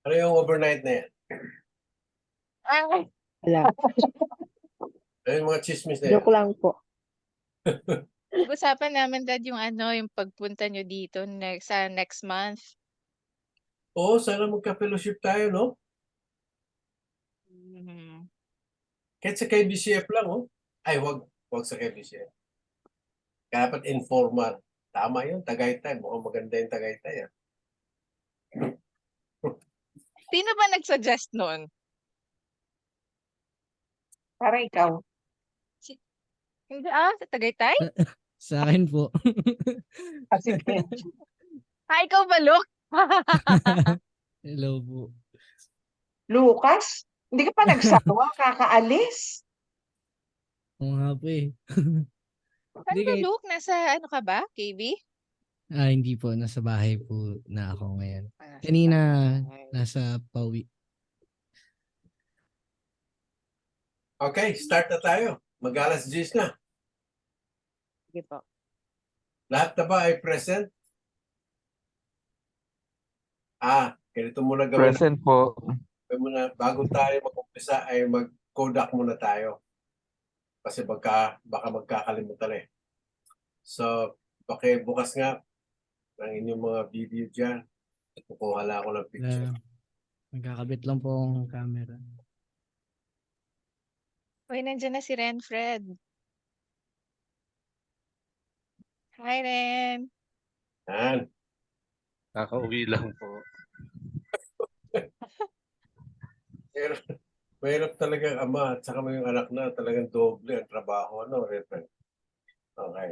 Ano yung overnight na yan? Ah, Wala. Ano yung mga chismis na yan? Joke lang po. pag-usapan namin dad yung ano, yung pagpunta nyo dito sa next month. Oo, sana magka-fellowship tayo, no? Mhm. Kahit sa KBCF lang, oh. Ay, wag sa KBCF. Dapat informal. Tama yun, Tagaytay. Mukhang maganda yung Tagaytay, ah. Sino ba nag-suggest noon? Para ikaw. Hindi sa Tagaytay? Sa akin po. Kasi Benji. Ikaw ba, Luke? Hello po. Lucas, hindi ka pa nagsawa, kakaalis. Oo nga po eh. Ano ba, kahit- Luke? Nasa ano ka ba? KB? Hindi po. Nasa bahay po na ako ngayon. Nasa Kanina, bahay. nasa pauwi. Okay, start na tayo. Mag-alas 10 na. Sige po. Lahat na ba ay present? Ganito muna gawin. Present po. Gawin muna, bago tayo mag-umpisa ay mag-Kodak muna tayo. Kasi baka magkakalimutan eh. So, bukas nga ang inyong mga video dyan. Kukuha lang ako ng picture. Magkakabit lang po ang camera. Uy, nandiyan na si Renfred. Hi, Ren. Yan. Kakauwi lang po. Mahirap talaga ama at saka may yung anak na talagang doble ang trabaho. Ano, Reverend? Okay.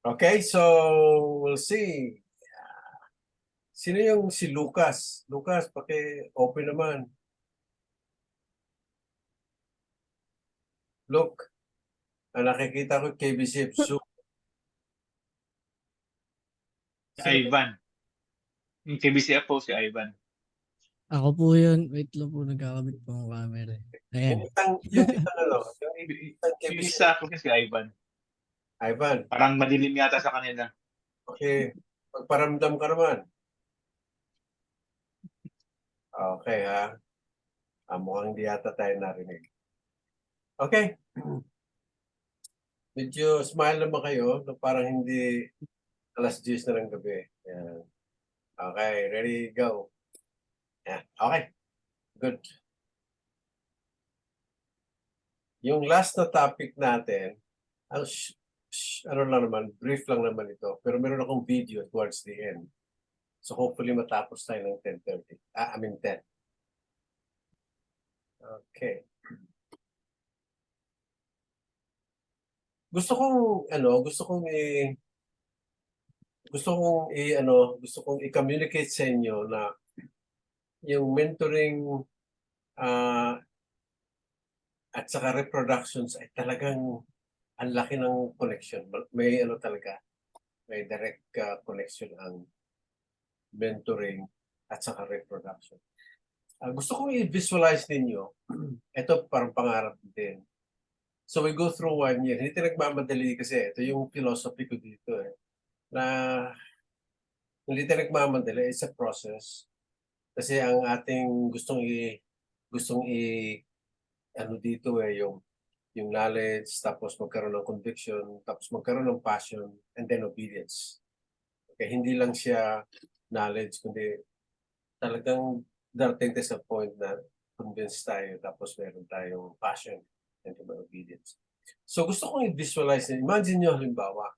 Okay, so we'll see. Sino yung si Lucas? Lucas, paki-open naman. Look, ang nakikita ko KBC Soup. Si Ivan. Yung KBCF po si Ivan. Ako po yun. Wait lang po. Nagkakabit po ang camera. Ayan. Yung itang ano, yung itang Yung KBC. isa po si Ivan. Ivan, Parang madilim yata sa kanila. okay. Magparamdam ka naman. Okay, ha? Mukhang hindi yata tayo narinig. Okay. Medyo smile naman kayo na parang hindi alas 10 na ng gabi. Yan. Okay, ready, go. Yeah, okay. Good. Yung last na topic natin, ano lang naman, brief lang naman ito, pero meron akong video towards the end. So hopefully matapos tayo ng 10:30. I mean 10. Okay. Gusto kong i-communicate sa inyo na yung mentoring at saka reproductions ay talagang ang laki ng connection. May talaga, may direct connection ang mentoring at saka reproduction. Gusto kong i-visualize ninyo, ito parang pangarap din. So we go through 1 year. Hindi nagmamadali kasi ito yung philosophy ko dito na hindi nagmamadali, it's a process. Kasi ang ating gustong dito yung knowledge, tapos magkaroon ng conviction, tapos magkaroon ng passion, and then obedience. Okay, hindi lang siya knowledge, kundi talagang darating tayo sa point na convinced tayo, tapos meron tayong passion and obedience. So gusto kong i-visualize, imagine nyo halimbawa,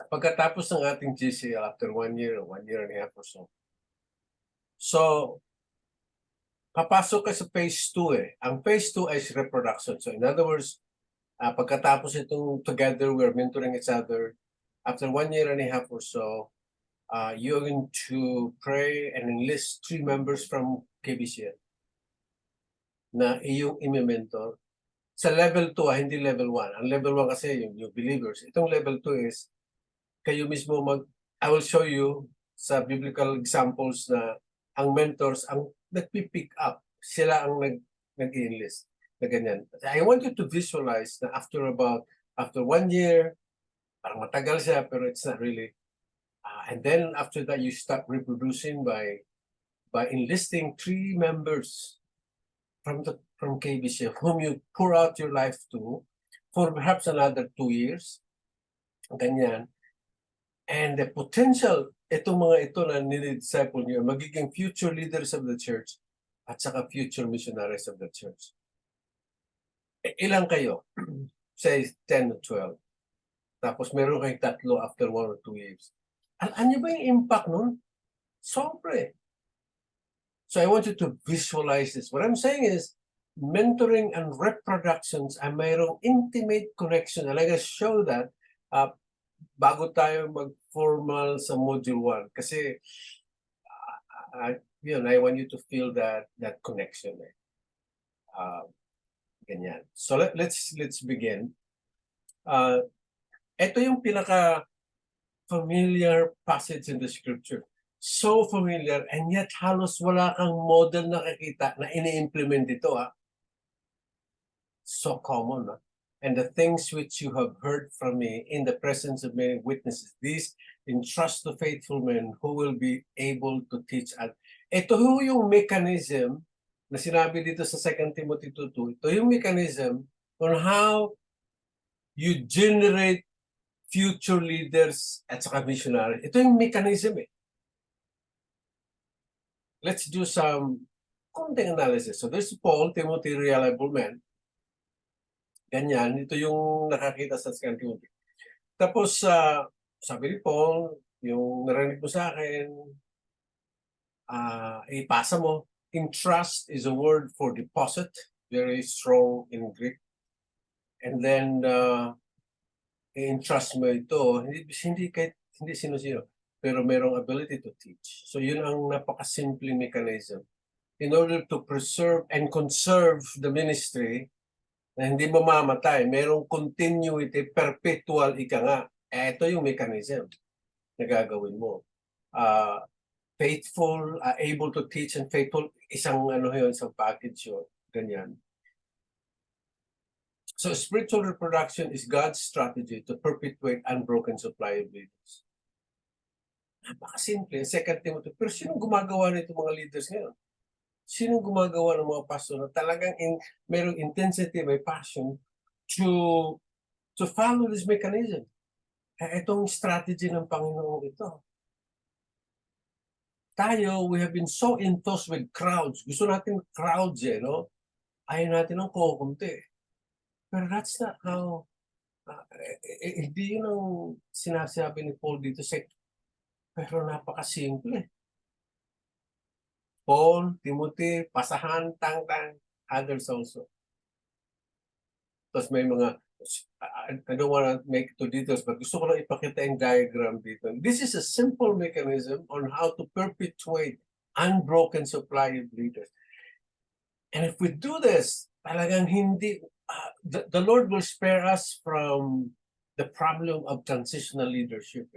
pagkatapos ng ating GCL after 1 year or 1 year and a half or so. So, papasok ka sa phase 2 Ang phase 2 is reproduction. So in other words, pagkatapos itong together, we're mentoring each other. After 1 year and a half or so, you're going to pray and enlist 3 members from KBCN na iyong imi-mentor. Sa level 2, hindi level 1. Ang level 1 kasi yung new believers. Itong level 2 is kayo mismo I will show you sa biblical examples na ang mentors ang nagpipick up. Sila ang nag-enlist na ganyan. I want you to visualize na after 1 year, parang matagal siya pero it's not really. And then after that, you start reproducing by enlisting 3 members from KBC whom you pour out your life to for perhaps another 2 years. Ganyan. And the potential, itong mga ito na nini-disciple niyo, magiging future leaders of the church at saka future missionaries of the church. Ilang kayo? Say 10 to 12. Tapos meron kayong 3 after 1 or 2 years. Alam niyo ba yung impact nun? Sobre. So I want you to visualize this. What I'm saying is, mentoring and reproductions ay mayroong intimate connection. And I can show that bago tayo mag-formal sa Module 1. Kasi, I want you to feel that connection. Ganyan. So let's begin. Ito yung pinaka-familiar passage in the scripture. So familiar, and yet halos wala kang model na nakikita na ini-implement ito. So common. And the things which you have heard from me in the presence of many witnesses, these entrust to faithful men who will be able to teach us. Ito yung mechanism na sinabi dito sa 2 Timothy 2:2. Ito yung mechanism on how you generate future leaders at saka missionaries. Ito yung mechanism Let's do some konting analysis. So there's Paul, Timothy, reliable man. Ganyan, ito yung nakakita sa 2 Timothy. Tapos, sabi ni Paul, yung narinig mo sa akin, ipasa mo. Entrust is a word for deposit, very strong in Greek. And then, i-entrust mo ito, hindi sino-sino, pero merong ability to teach. So yun ang napakasimpleng mechanism. In order to preserve and conserve the ministry, na hindi mamamatay, merong continuity, perpetual ika nga. Ito yung mechanism na gagawin mo. Faithful, able to teach, and faithful, isang package yun. Ganyan. So spiritual reproduction is God's strategy to perpetuate unbroken supply of leaders. Napakasimple, 2 Timothy. Pero sino gumagawa nito mga leaders ngayon? Sino gumagawa ng mga pastor na talagang mayroong intensity, may passion to follow this mechanism? Itong strategy ng Panginoon ito. tayo, we have been so enthused with crowds. Gusto natin crowds no? Ayaw natin ng kukunti. Pero that's not how, hindi yun ang sinasabi ni Paul dito sa, pero napakasimple. Paul, Timothy, pasahan, tang-tang, others also. Tapos may mga, I don't want to make it to details, but gusto ko lang ipakita yung diagram dito. This is a simple mechanism on how to perpetuate unbroken supply of leaders. And if we do this, talagang hindi, the Lord will spare us from the problem of transitional leadership.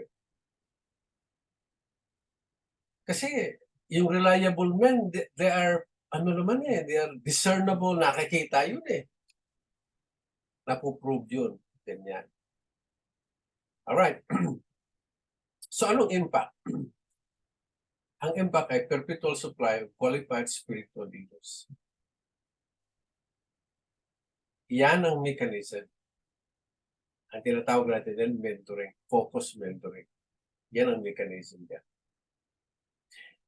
Kasi yung reliable men, they are, they are discernible, nakikita yun Napoprove yun. Ganyan. Alright. So anong impact? Ang impact ay perpetual supply of qualified spiritual leaders. Yan ang mechanism. Ang tinatawag natin din mentoring, focus mentoring. Yan ang mechanism niya.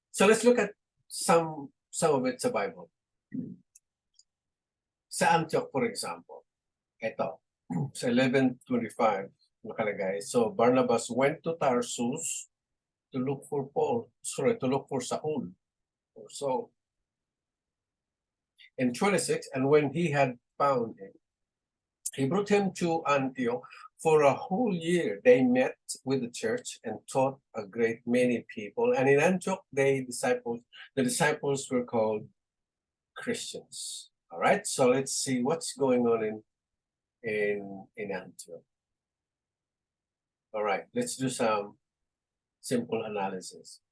So let's look at some of it sa Bible. Sa Antioch, for example, ito, sa 11:25 nakalagay. So Barnabas went to Tarsus to look for Saul. So in 26, and when he had found him, he brought him to Antioch. For a whole year, they met with the church and taught a great many people. And in Antioch, the disciples were called Christians. All right, so let's see what's going on in Antioch. All right, let's do some simple analysis.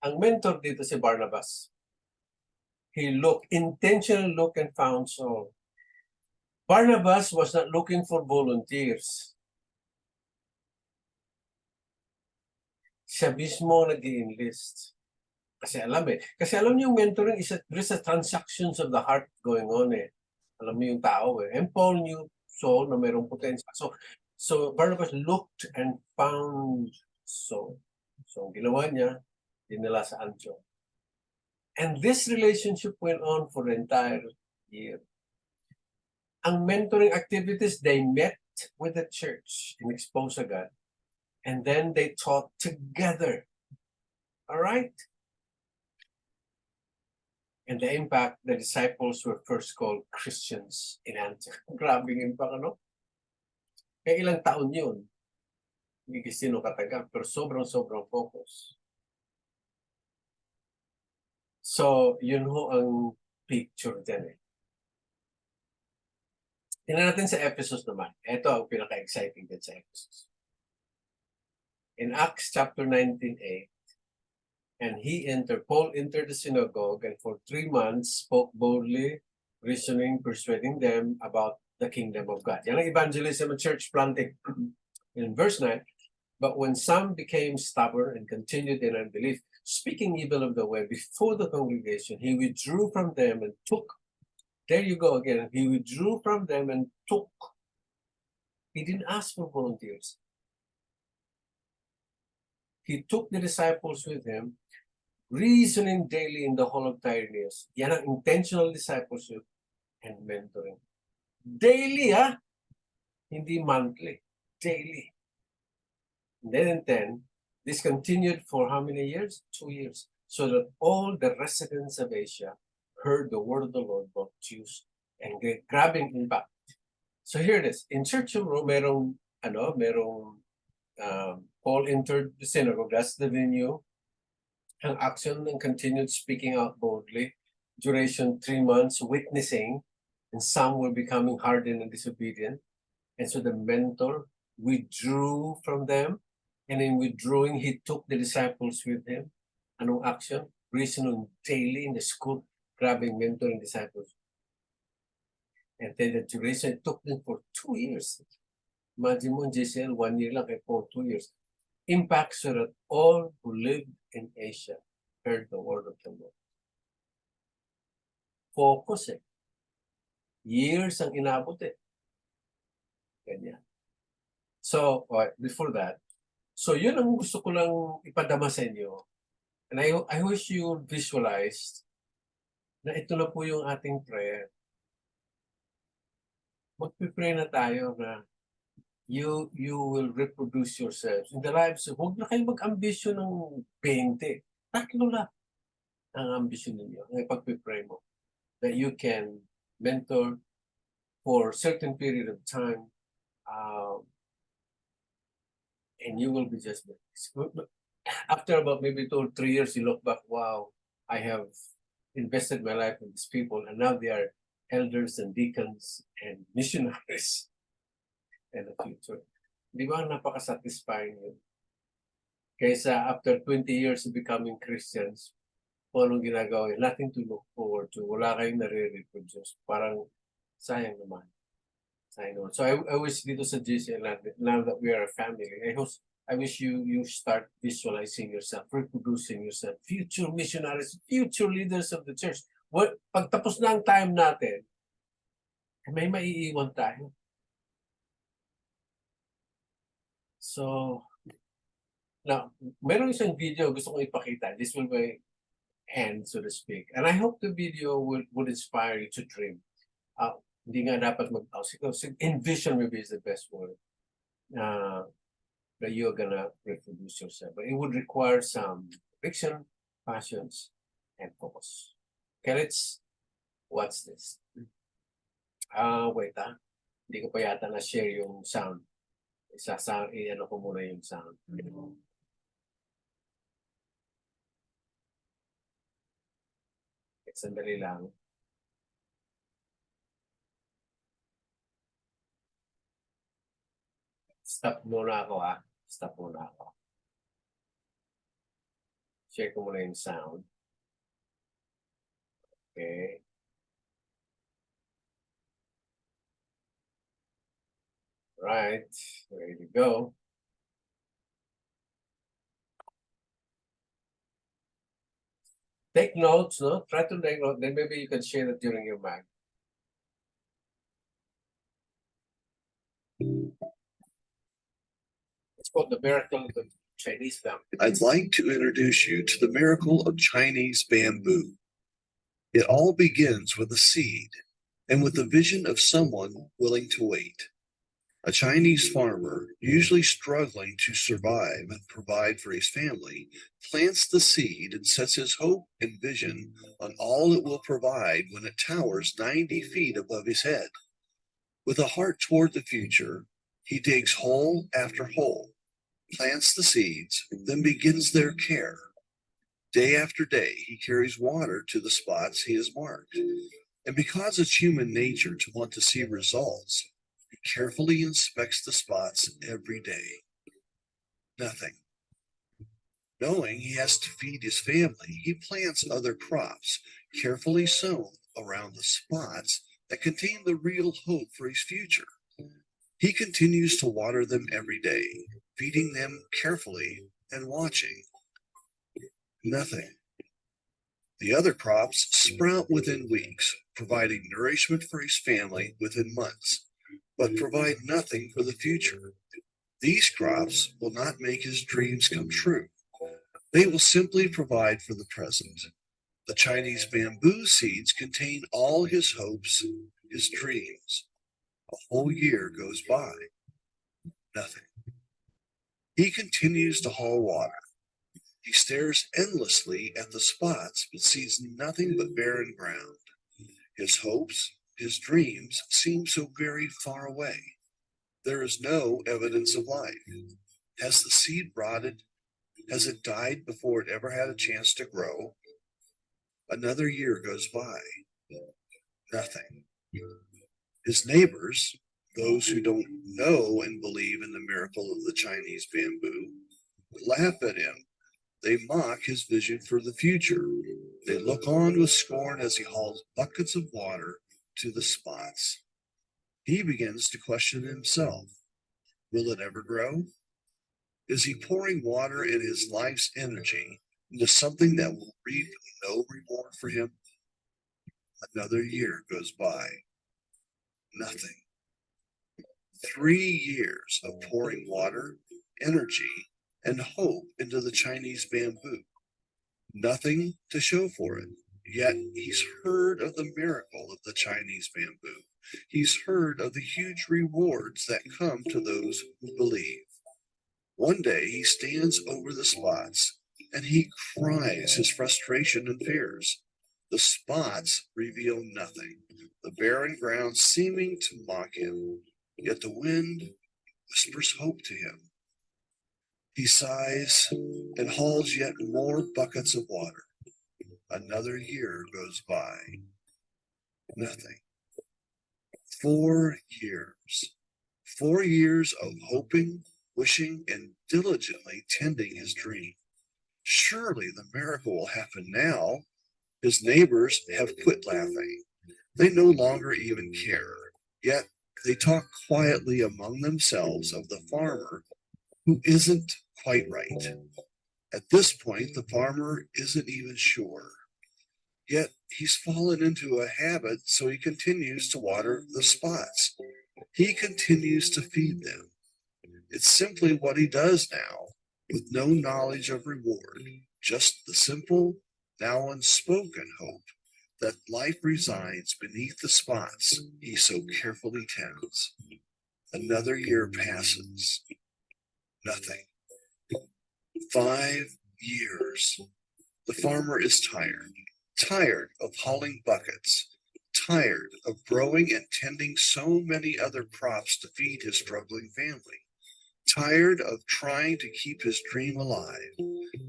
Ang mentor dito si Barnabas. He intentionally looked and found Saul. Barnabas was not looking for volunteers. Siya mismo nag-i-enlist. Kasi alam niyo yung mentoring there's a transactions of the heart going on Alam mo yung tao And Paul knew Saul na mayroong potential. So Barnabas looked and found Saul. So ang ginawa niya, dinala sa Antioch. And this relationship went on for the entire year. Ang mentoring activities, they met with the church in Exposagat, and then they taught together. All right? And the impact, the disciples were first called Christians in Antioch. Grabing impact, Kaya ilang taon yun? Hindi kasi sino katagal, pero sobrang focus. So, yun ho ang picture dyan Tingnan natin sa Ephesus naman. Ito ang pinaka-exciting din sa Ephesus. In Acts chapter 19:8, and Paul entered the synagogue and for 3 months spoke boldly, reasoning, persuading them about the kingdom of God. Yan ang evangelism and church planting. In verse 9, but when some became stubborn and continued in unbelief, speaking evil of the way before the congregation, he withdrew from them and took. There you go again. He withdrew from them and took. He didn't ask for volunteers. He took the disciples with him, reasoning daily in the hall of Tyrannus. Yan ang intentional discipleship and mentoring. Daily, Hindi monthly. Daily. And then in 10, this continued for how many years? 2 years. So that all the residents of Asia heard the word of the Lord, both Jews and Greek, grabbing impact. So here it is. In Church of Rome, Paul entered the synagogue. That's the venue. Ang action and continued speaking out boldly. Duration 3 months, witnessing, and some were becoming hardened and disobedient. And so the mentor withdrew from them, and in withdrawing, he took the disciples with him. Anong action? Reasoning daily in the school, grabbing mentoring disciples. And then the duration, it took them for 2 years. Imagine mo, JCL, 1 year lang, for 2 years. Impact so that all who lived in Asia heard the word of the Lord. Focus Years ang inabot Ganyan. So, before that, so yun ang gusto ko lang ipadama sa inyo. And I wish you visualized na ito na po yung ating prayer. Magpipray na tayo na you will reproduce yourselves in the lives of, huwag na kayo mag-ambisyon ng 20. Tatlo lang ang ambisyon ninyo, ang pagpipray mo. That you can mentor for a certain period of time, and you will be just after about maybe 2 or 3 years, you look back, wow, I have invested my life in these people, and now they are elders and deacons and missionaries in the future. Di ba napaka-satisfying yun? Kaysa after 20 years of becoming Christians, kung anong ginagawa yun, nothing to look forward to, wala kayong nare-reproduce. Parang sayang naman. Sayang naman. So I wish dito sa GCL now that we are a family, I wish you start visualizing yourself, reproducing yourself, future missionaries, future leaders of the church. Pagtapos na ang time natin, may maiiwan tayo. So, now, meron isang video gusto kong ipakita. This will be end, so to speak. And I hope the video would inspire you to dream. Hindi nga dapat envision maybe is the best word. That you're gonna reproduce yourself. But it would require some conviction, passions, and focus. Okay, let's watch this. Wait hindi ko pa yata na-share yung sound. Ano ko muna yung sound. Sandali lang. Stop muna ako Stop muna ako. Share ko muna yung sound. Okay. Right, ready to go. Take notes, no? Try to take notes, then maybe you can share that during your mag. It's called The Miracle of the Chinese Bamboo. I'd like to introduce you to the miracle of Chinese bamboo. It all begins with a seed and with the vision of someone willing to wait. A Chinese farmer, usually struggling to survive and provide for his family, plants the seed and sets his hope and vision on all it will provide when it towers 90 feet above his head. With a heart toward the future, he digs hole after hole, plants the seeds, then begins their care. Day after day, he carries water to the spots he has marked. And because it's human nature to want to see results, he carefully inspects the spots every day. Nothing. Knowing he has to feed his family, he plants other crops, carefully sown around the spots that contain the real hope for his future. He continues to water them every day, feeding them carefully and watching. Nothing. The other crops sprout within weeks, providing nourishment for his family within months, but provide nothing for the future. These crops will not make his dreams come true. They will simply provide for the present. The Chinese bamboo seeds contain all his hopes, his dreams. A whole year goes by. Nothing. He continues to haul water. He stares endlessly at the spots, but sees nothing but barren ground. His hopes, his dreams seem so very far away. There is no evidence of life. Has the seed rotted? Has it died before it ever had a chance to grow? Another year goes by. Nothing. His neighbors, those who don't know and believe in the miracle of the Chinese bamboo, laugh at him. They mock his vision for the future. They look on with scorn as he hauls buckets of water to the spots. He begins to question himself. Will it ever grow? Is he pouring water in his life's energy into something that will reap no reward for him? Another year goes by. Nothing. 3 years of pouring water, energy, and hope into the Chinese bamboo. nothing to show for it. Yet he's heard of the miracle of the Chinese bamboo. He's heard of the huge rewards that come to those who believe. One day he stands over the spots and he cries his frustration and fears. The spots reveal nothing, the barren ground seeming to mock him, yet the wind whispers hope to him. He sighs and hauls yet more buckets of water. Another year goes by. Nothing. 4 years. 4 years of hoping, wishing, and diligently tending his dream. Surely the miracle will happen now. His neighbors have quit laughing. They no longer even care. Yet they talk quietly among themselves of the farmer who isn't quite right. At this point, the farmer isn't even sure. Yet he's fallen into a habit, so he continues to water the spots. He continues to feed them. It's simply what he does now, with no knowledge of reward, just the simple, now unspoken hope that life resides beneath the spots he so carefully tends. Another year passes. Nothing. 5 years. The farmer is tired of hauling buckets, tired of growing and tending so many other crops to feed his struggling family, tired of trying to keep his dream alive,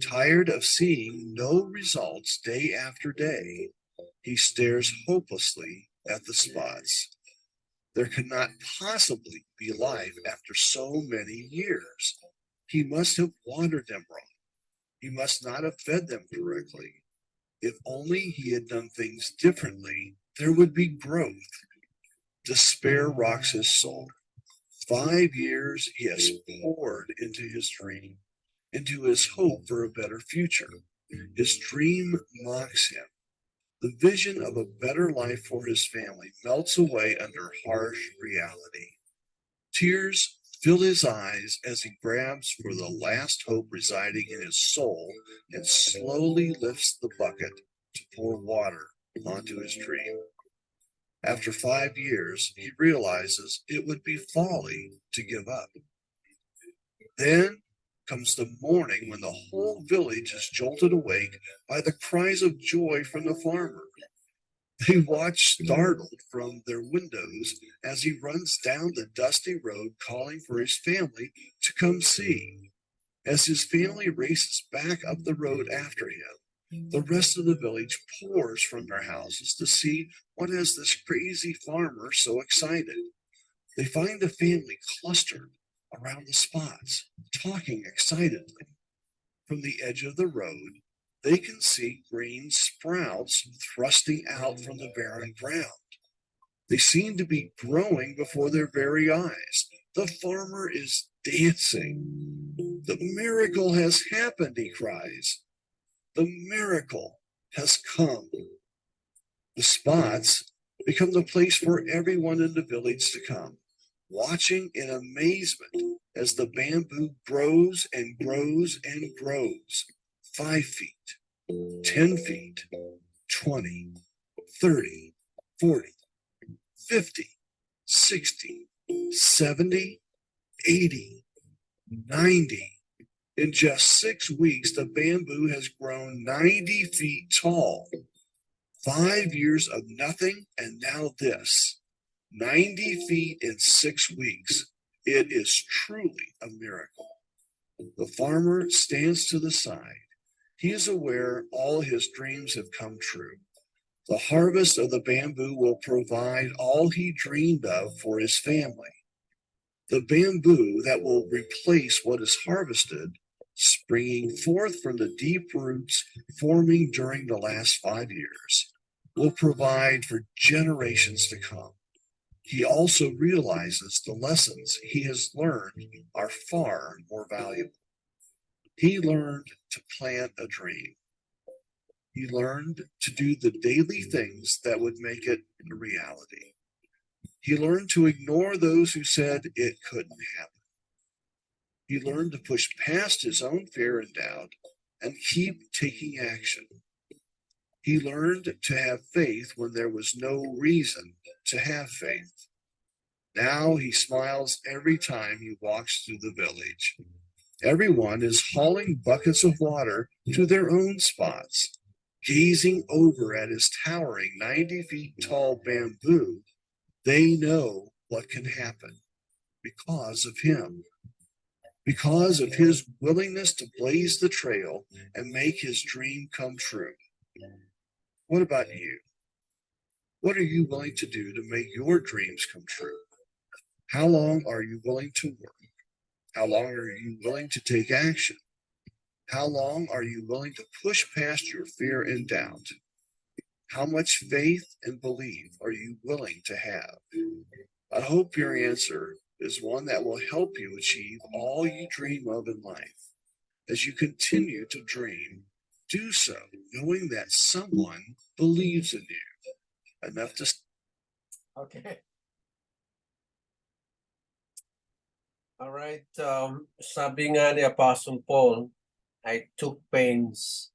tired of seeing no results day after day. He stares hopelessly at the spots. There cannot possibly be life after so many years. He must have watered them wrong. He must not have fed them correctly. If only he had done things differently, there would be growth. Despair rocks his soul. 5 years he has poured into his dream, into his hope for a better future. His dream mocks him. The vision of a better life for his family melts away under harsh reality. Tears fill his eyes as he grabs for the last hope residing in his soul and slowly lifts the bucket to pour water onto his dream. After 5 years, he realizes it would be folly to give up. Then comes the morning when the whole village is jolted awake by the cries of joy from the farmer. They watch startled from their windows as he runs down the dusty road calling for his family to come see. As his family races back up the road after him, the rest of the village pours from their houses to see what has this crazy farmer so excited. They find the family clustered around the spots, talking excitedly. From the edge of the road, they can see green sprouts thrusting out from the barren ground. They seem to be growing before their very eyes. The farmer is dancing. The miracle has happened, he cries. The miracle has come. The spots become the place for everyone in the village to come, watching in amazement as the bamboo grows and grows and grows. 5 feet, 10 feet, 20, 30, 40, 50, 60, 70, 80, 90. In just 6 weeks, the bamboo has grown 90 feet tall. 5 years of nothing, and now this. 90 feet in 6 weeks. It is truly a miracle. The farmer stands to the side. He is aware all his dreams have come true. The harvest of the bamboo will provide all he dreamed of for his family. The bamboo that will replace what is harvested, springing forth from the deep roots forming during the last 5 years, will provide for generations to come. He also realizes the lessons he has learned are far more valuable. He learned to plant a dream. He learned to do the daily things that would make it a reality. He learned to ignore those who said it couldn't happen. He learned to push past his own fear and doubt and keep taking action. He learned to have faith when there was no reason to have faith. Now he smiles every time he walks through the village. Everyone is hauling buckets of water to their own spots. Gazing over at his towering 90 feet tall bamboo, they know what can happen because of him. Because of his willingness to blaze the trail and make his dream come true. What about you? What are you willing to do to make your dreams come true? How long are you willing to work? How long are you willing to take action? How long are you willing to push past your fear and doubt? How much faith and belief are you willing to have? I hope your answer is one that will help you achieve all you dream of in life. As you continue to dream, do so knowing that someone believes in you enough to. Okay. All right. Sabi nga ni Apostle Paul, I took pains,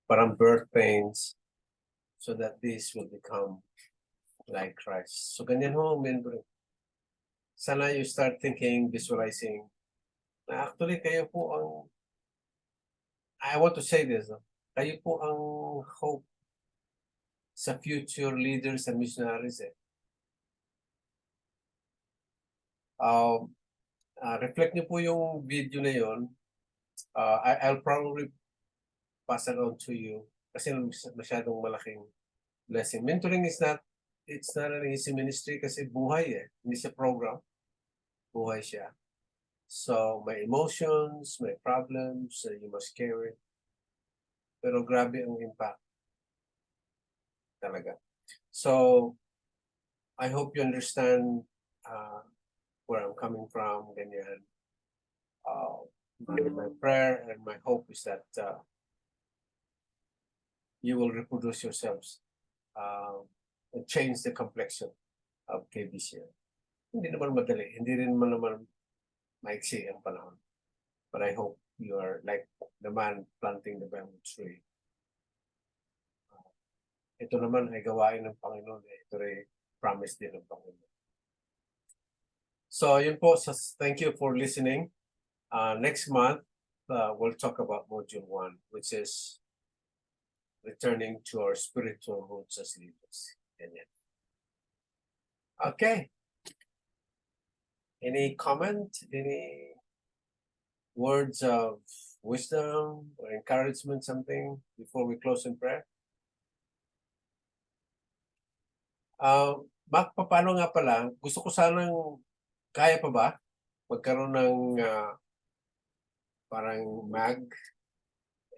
parang birth pains, so that this will become like Christ. So ganyan ho, mentoring. Sana you start thinking, visualizing, na actually kayo po ang, I want to say this, kayo po ang hope sa future leaders and missionaries eh. Reflect niyo po yung video na yon. I'll probably pass it on to you kasi masyadong malaking blessing. Mentoring is not, it's not an easy ministry kasi buhay eh. Hindi siya program. Buhay siya. So, may emotions, may problems, you must carry. Pero grabe ang impact. Talaga. So, I hope you understand where I'm coming from, ganyan. My prayer and my hope is that you will reproduce yourselves and change the complexion of KBC. Hindi naman madali, hindi rin naman maiksi ang panahon. But I hope you are like the man planting the bamboo tree. Ito naman ay gawain ng Panginoon. Ito ay promise din ng Panginoon. So, yun po. Thank you for listening. Next month, we'll talk about Module 1, which is returning to our spiritual roots as leaders. Ganyan. Okay. Any comment? Any words of wisdom or encouragement, something before we close in prayer? Mac, paano nga pala? Gusto ko sanang, kaya pa ba? Magkaroon ng parang mag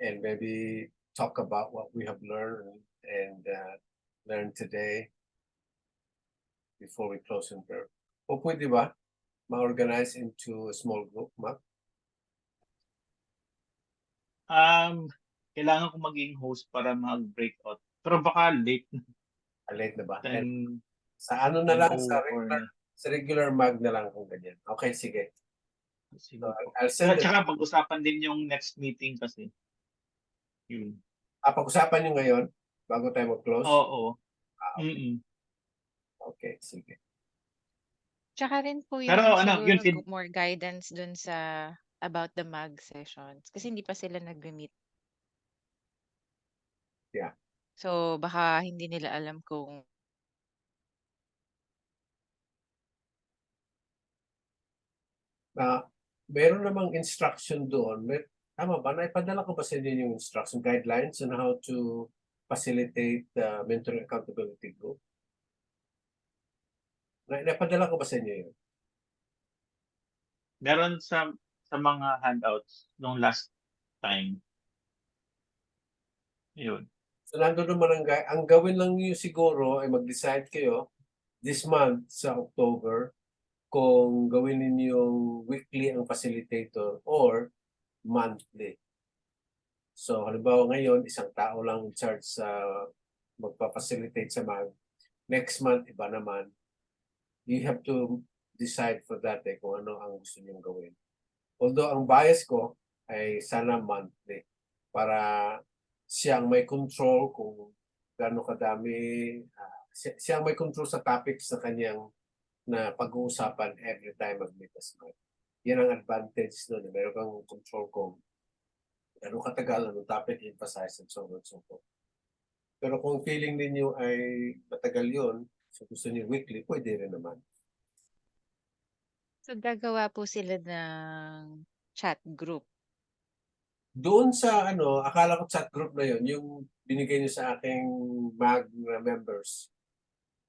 and maybe talk about what we have learned and learned today before we close in prayer. O pwede ba ma-organize into a small group, Mac? Kailangan ko maging host para mag-breakout. Pero baka late. Late na ba? Then, Sa ano na lang, or- sa regular mag na lang kung ganyan. Okay, sige. sige So, po. I'll send At it. saka pag-usapan din yung next meeting kasi. Yun. Pag-usapan nyo ngayon bago tayo mag-close? Oo. Okay. Okay, sige. Tsaka rin po Pero yung ano, siguro yun, more guidance dun sa about the mag sessions. Kasi hindi pa sila nag-meet. Yeah. So, baka hindi nila alam kung Meron namang instruction doon. Tama ba? Naipadala ko ba sa inyo yung instruction guidelines on how to facilitate the mentoring accountability group? Naipadala ko ba sa inyo yun? meron sa mga handouts nung last time. Yun. So nandun naman ang gawin lang niyo siguro ay mag-decide kayo this month sa October kung gawin ninyong weekly ang facilitator or monthly. So halimbawa ngayon, isang tao lang in charge sa magpa-facilitate sa mag. Next month, iba naman. You have to decide for that kung ano ang gusto niyong gawin. Although ang bias ko ay sana monthly. para siya ang may control kung gaano kadami, siya ang may control sa topics na kanyang na pag-uusapan every time mag-meet as mag. Yan ang advantage doon. Meron kang control kung ano katagal, anong topic emphasize and so on and so forth. Pero kung feeling ninyo ay matagal yun, so gusto niyo weekly, pwede rin naman. So gagawa po sila ng chat group. Doon sa akala ko chat group na yun, yung binigay niyo sa aking mag members.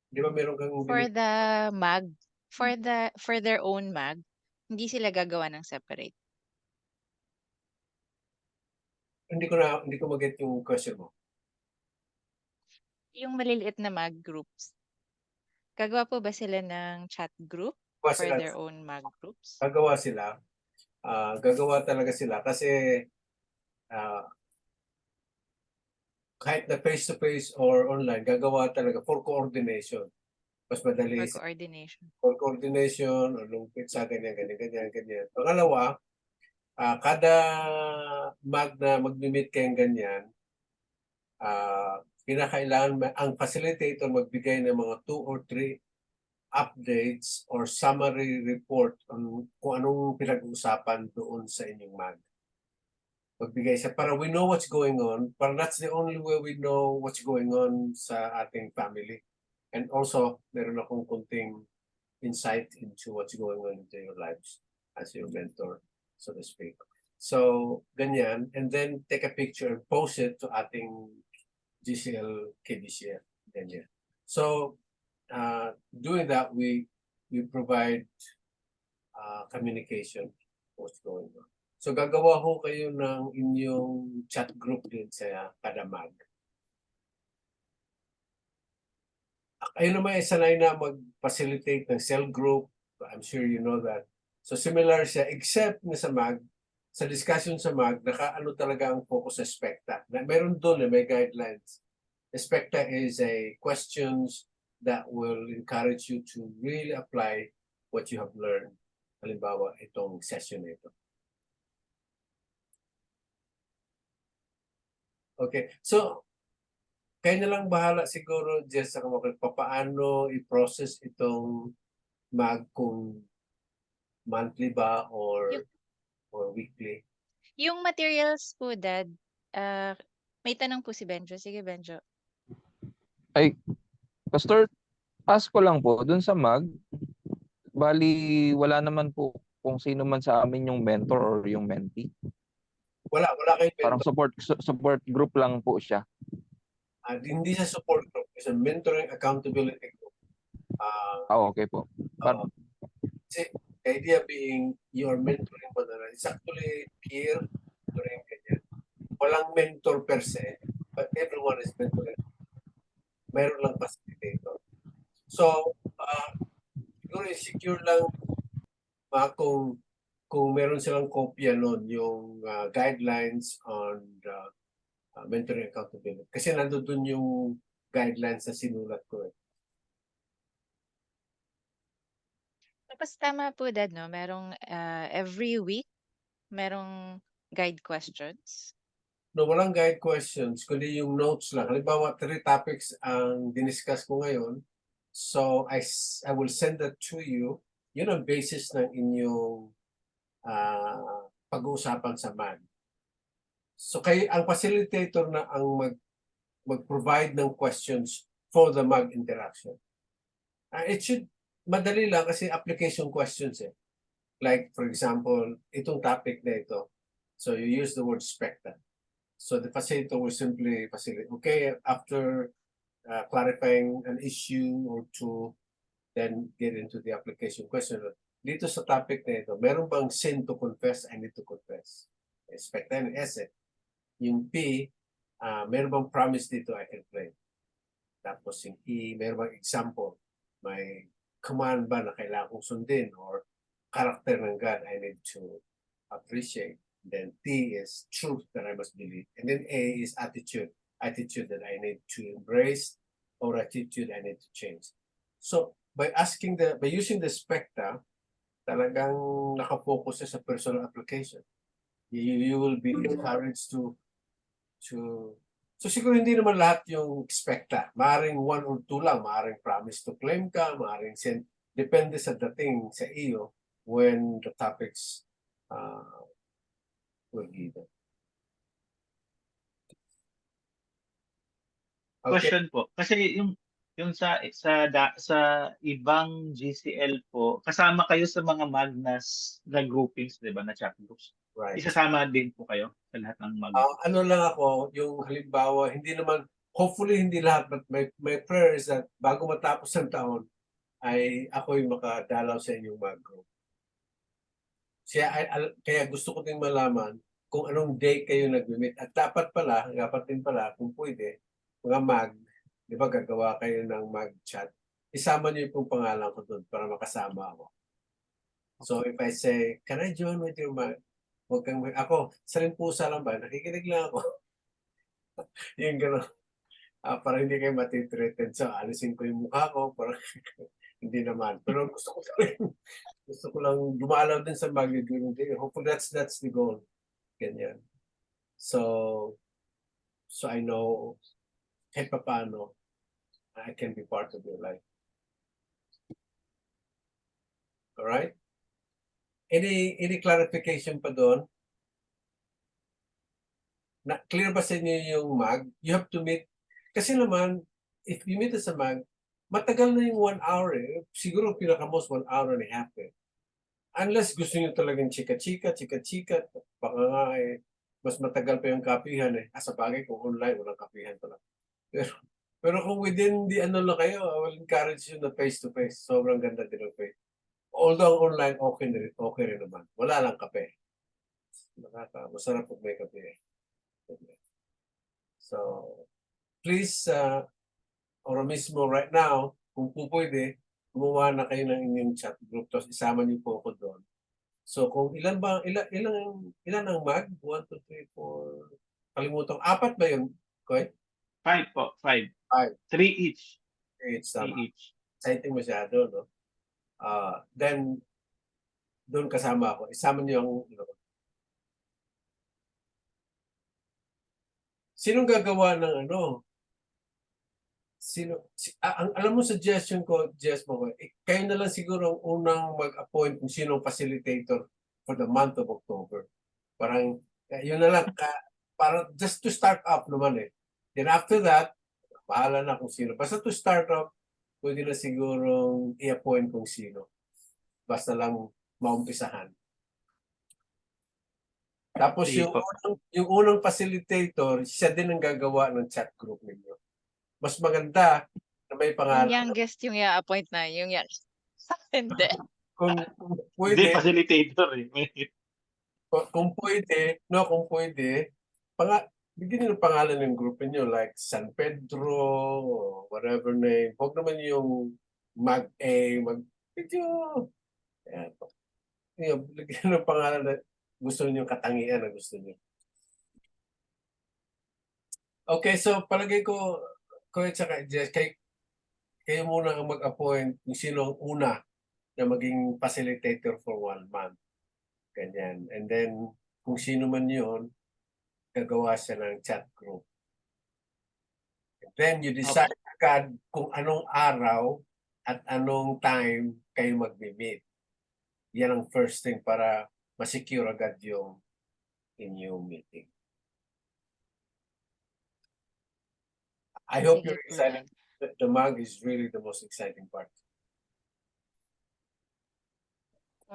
Di ba meron kang For the mag, for their own mag, hindi sila gagawa ng separate. hindi ko mag-get yung question mo. Yung maliliit na mag groups, gagawa po ba sila ng chat group Gagawa for sila. their own mag groups? Gagawa sila. Gagawa talaga sila kasi kahit na face-to-face or online, gagawa talaga for coordination. Mas madali For coordination. for coordination o lumpit sa ganyan. Pangalawa, kada mag na mag-meet kayong ganyan, kinakailangan ang facilitator magbigay ng mga 2 or 3 updates or summary report on kung anong pinag-uusapan doon sa inyong mag. Magbigay siya para we know what's going on, para that's the only way we know what's going on sa ating family. And also, meron akong kunting insight into what's going on into your lives as your mentor, so to speak. So, ganyan. And then take a picture and post it to ating GCL KBCF. Ganyan. So, doing that, we provide communication what's going on. So, gagawa ho kayo ng inyong chat group din sa kada mag. Kayo naman ay sanay na mag-facilitate ng cell group. I'm sure you know that. So similar siya, except na sa mag, sa discussion sa mag, nakaano talaga ang focus sa SPECTA. Meron doon may guidelines. SPECTA is a questions that will encourage you to really apply what you have learned. Halimbawa, itong session na ito. Okay, so kayo na lang bahala siguro, Jess, kung paano i-process itong mag kung monthly ba or weekly. Yung materials po, Dad, may tanong po si Benjo. Sige, Benjo. Pastor, ask ko lang po, dun sa mag, bali wala naman po kung sino man sa amin yung mentor or yung mentee. Wala kayong Parang support group lang po siya. hindi sa support group, it's a mentoring accountability group. Okay po. The idea being you are mentoring one another. It's actually peer mentoring ganyan. Walang mentor per se, but everyone is mentoring. Meron lang facilitator. So, siguro secure lang kung meron silang kopya nun, yung guidelines on mentoring accountability. Kasi nandun yung guidelines na sinulat ko. Tapos tama po, Dad, no? Merong every week, merong guide questions. No, walang guide questions, kundi yung notes lang. Halimbawa, 3 topics ang diniscuss ko ngayon. So, I will send that to you. Yun ang basis ng inyong pag-uusapan sa MAG. So, ang facilitator na ang mag-provide ng questions for the MAG interaction. It should, madali lang kasi application questions eh. Like, for example, itong topic na ito. So, you use the word SPECTA. So, the facilitator will simply facilitate. Okay, after clarifying an issue or two, then get into the application question. Dito sa topic na ito, meron bang sin to confess? I need to confess. SPECTA and S. Yung P, meron bang promise dito I can claim? Tapos yung E, meron bang example? May command ba na kailangan kong sundin or character ng God I need to appreciate. Then T is truth that I must believe. And then A is attitude that I need to embrace or attitude I need to change. So by using the SPECTA, talagang nakafocus sa personal application. You will be encouraged to So siguro hindi naman lahat yung expecta. Maaring 1 or 2 lang, maaring promise to claim ka, maaring send. Depende sa dating sa iyo when the topics were given. Okay. Question po. Kasi yung sa ibang GCL po, kasama kayo sa mga Magnas na groupings, 'di ba, na chat groups. Right. Isasama din po kayo sa lahat ng mag Ano lang ako, yung halimbawa, hindi naman, hopefully hindi lahat, but my prayer is that bago matapos ang taon, ay ako'y makadalaw sa inyong mag group. Kaya gusto ko din malaman kung anong day kayo nag-meet. At dapat din pala, kung pwede, mga mag, di ba gagawa kayo ng mag chat, isama niyo yung pangalan ko doon para makasama ako. So if I say, can I join with your mag? Huwag kang, ako, salimpusa lang ba? Nakikinig lang ako. Yung gano'n. Para hindi kayo matitreated. So, alisin ko yung mukha ko. Para hindi naman. Pero gusto ko lang dumalaw din sa Baguio during the day. Hopefully that's the goal. Ganyan. So I know kahit pa paano I can be part of your life. Alright? Any clarification pa doon? Clear ba sa inyo yung mag? You have to meet. Kasi naman, if you meet as a mag, matagal na yung 1 hour eh. Siguro pinaka-most 1.5 hours eh. Unless gusto nyo talagang chika-chika, baka nga eh, mas matagal pa yung kapihan eh. Sa bagay, kung online, walang kapihan pala. Pero kung within the ano lang kayo, I will encourage you na face-to-face. Sobrang ganda din ang face. Although online, okay rin naman. Wala lang kape. Masarap pag may kape eh. So, please, or mismo right now, kung po pwede, gumawa na kayo ng inyong chat group, tapos isama niyo po ako doon. So, kung ilan ang mag? 1, 2, 3, 4, kalimutan. 4 ba yun? Koy? 5 po, 5. 5. 3 each. It's 3 each. exciting masyado, no? Then, doon kasama ako. Isama niyo ang sinong gagawa ng ano? Alam mo, suggestion ko, kayo na lang siguro ang unang mag-appoint kung sino ang facilitator for the month of October. Parang, yun na lang, para just to start up naman eh. Then after that, bahala na kung sino. Basta to start up, pwede na siguro i-appoint kung sino. Basta lang maumpisahan. Tapos Sige yung unang facilitator, siya din ang gagawa ng chat group ninyo. Mas maganda na may Yung pangalan. youngest yung i-appoint na. Yung youngest. Hindi. Kung Hindi, pwede, facilitator eh. kung pwede, bigyan niyo ng pangalan ng grupo niyo like San Pedro or whatever name. Huwag naman yung mag-A, medyo, bigyan ng pangalan na gusto niyo, katangian na gusto niyo. Okay, so palagay ko at saka Jess, kayo muna ang mag-appoint kung sino ang una na maging facilitator for 1 month. Ganyan. And then, kung sino man yun, gagawa siya ng chat group. And then, you decide agad kung anong araw at anong time kayo mag-meet. Yan ang first thing para ma-secure agad yung inyong meeting. I hope Sige you're po, excited. Dad. The mag is really the most exciting part.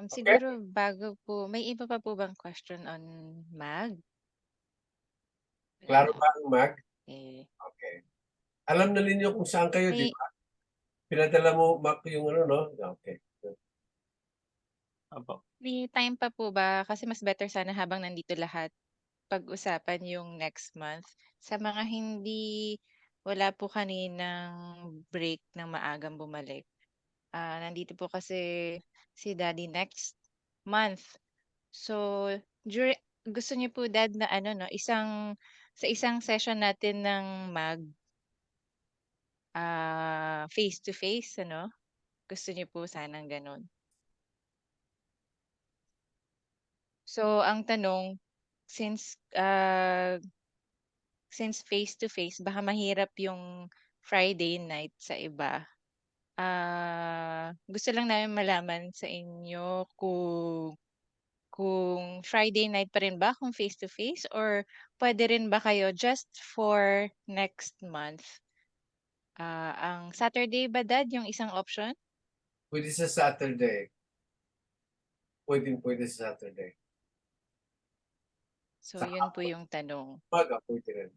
Siguro bago po, may iba pa po bang question on mag? Klaro ba ang mag? Eh, Okay. Alam na ninyo kung saan kayo, di may, ba? Pinadala mo, Mac, yung ano, no? Okay. Opo. may time pa po ba? Kasi mas better sana habang nandito lahat pag-usapan yung next month. Sa mga wala po kaninang break ng maagang bumalik. Nandito po kasi si Daddy next month. So, gusto niyo po, Dad, na ano, no, sa isang session natin ng mag, face to face, ano? Gusto niyo po sanang ganun. So, ang tanong, since since face-to-face, baka mahirap yung Friday night sa iba. Gusto lang namin malaman sa inyo kung Friday night pa rin ba kung face-to-face or pwede rin ba kayo just for next month? Ang Saturday ba, Dad, yung isang option? Pwede sa Saturday. Pwede sa Saturday. So, yun po yung tanong. Umaga, pwede rin.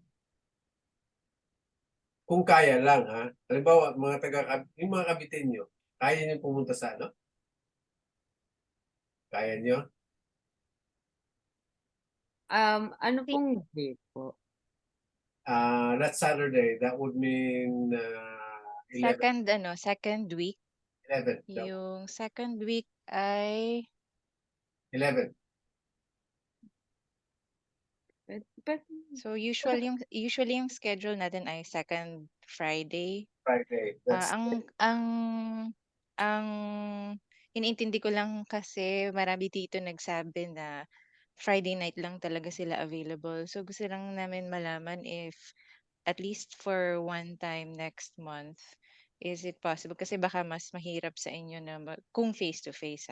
Kung kaya lang, ha? Halimbawa, yung mga kabitin nyo, kaya nyo pumunta sa ano? Kaya nyo? Ano pong day po? That Saturday, that would mean 11. Second week. 11. Yung second week ay 11. But so usually yung schedule natin ay second Friday. Friday. That's Ang iniintindi ko lang kasi marami dito nagsabi na Friday night lang talaga sila available. So gusto lang namin malaman if at least for one time next month, is it possible? Kasi baka mas mahirap sa inyo na kung face-to-face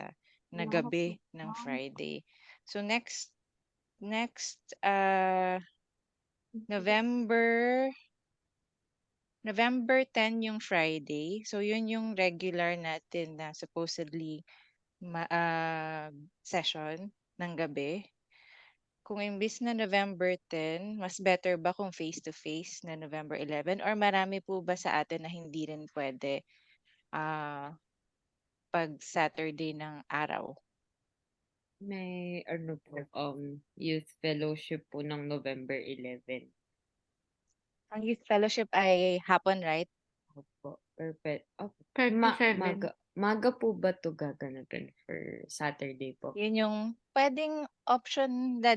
na gabi ng Friday. So next November 10 yung Friday. So yun yung regular natin na supposedly session ng gabi. Kung imbis na November 10, mas better ba kung face-to-face na November 11? Or marami po ba sa atin na hindi rin pwede pag Saturday ng araw? may ano po, youth fellowship po ng November 11. Ang youth fellowship ay hapon, right? Opo, perfect. Opo. 37. Maga po ba to gaganapan for Saturday po? Yun yung pwedeng option,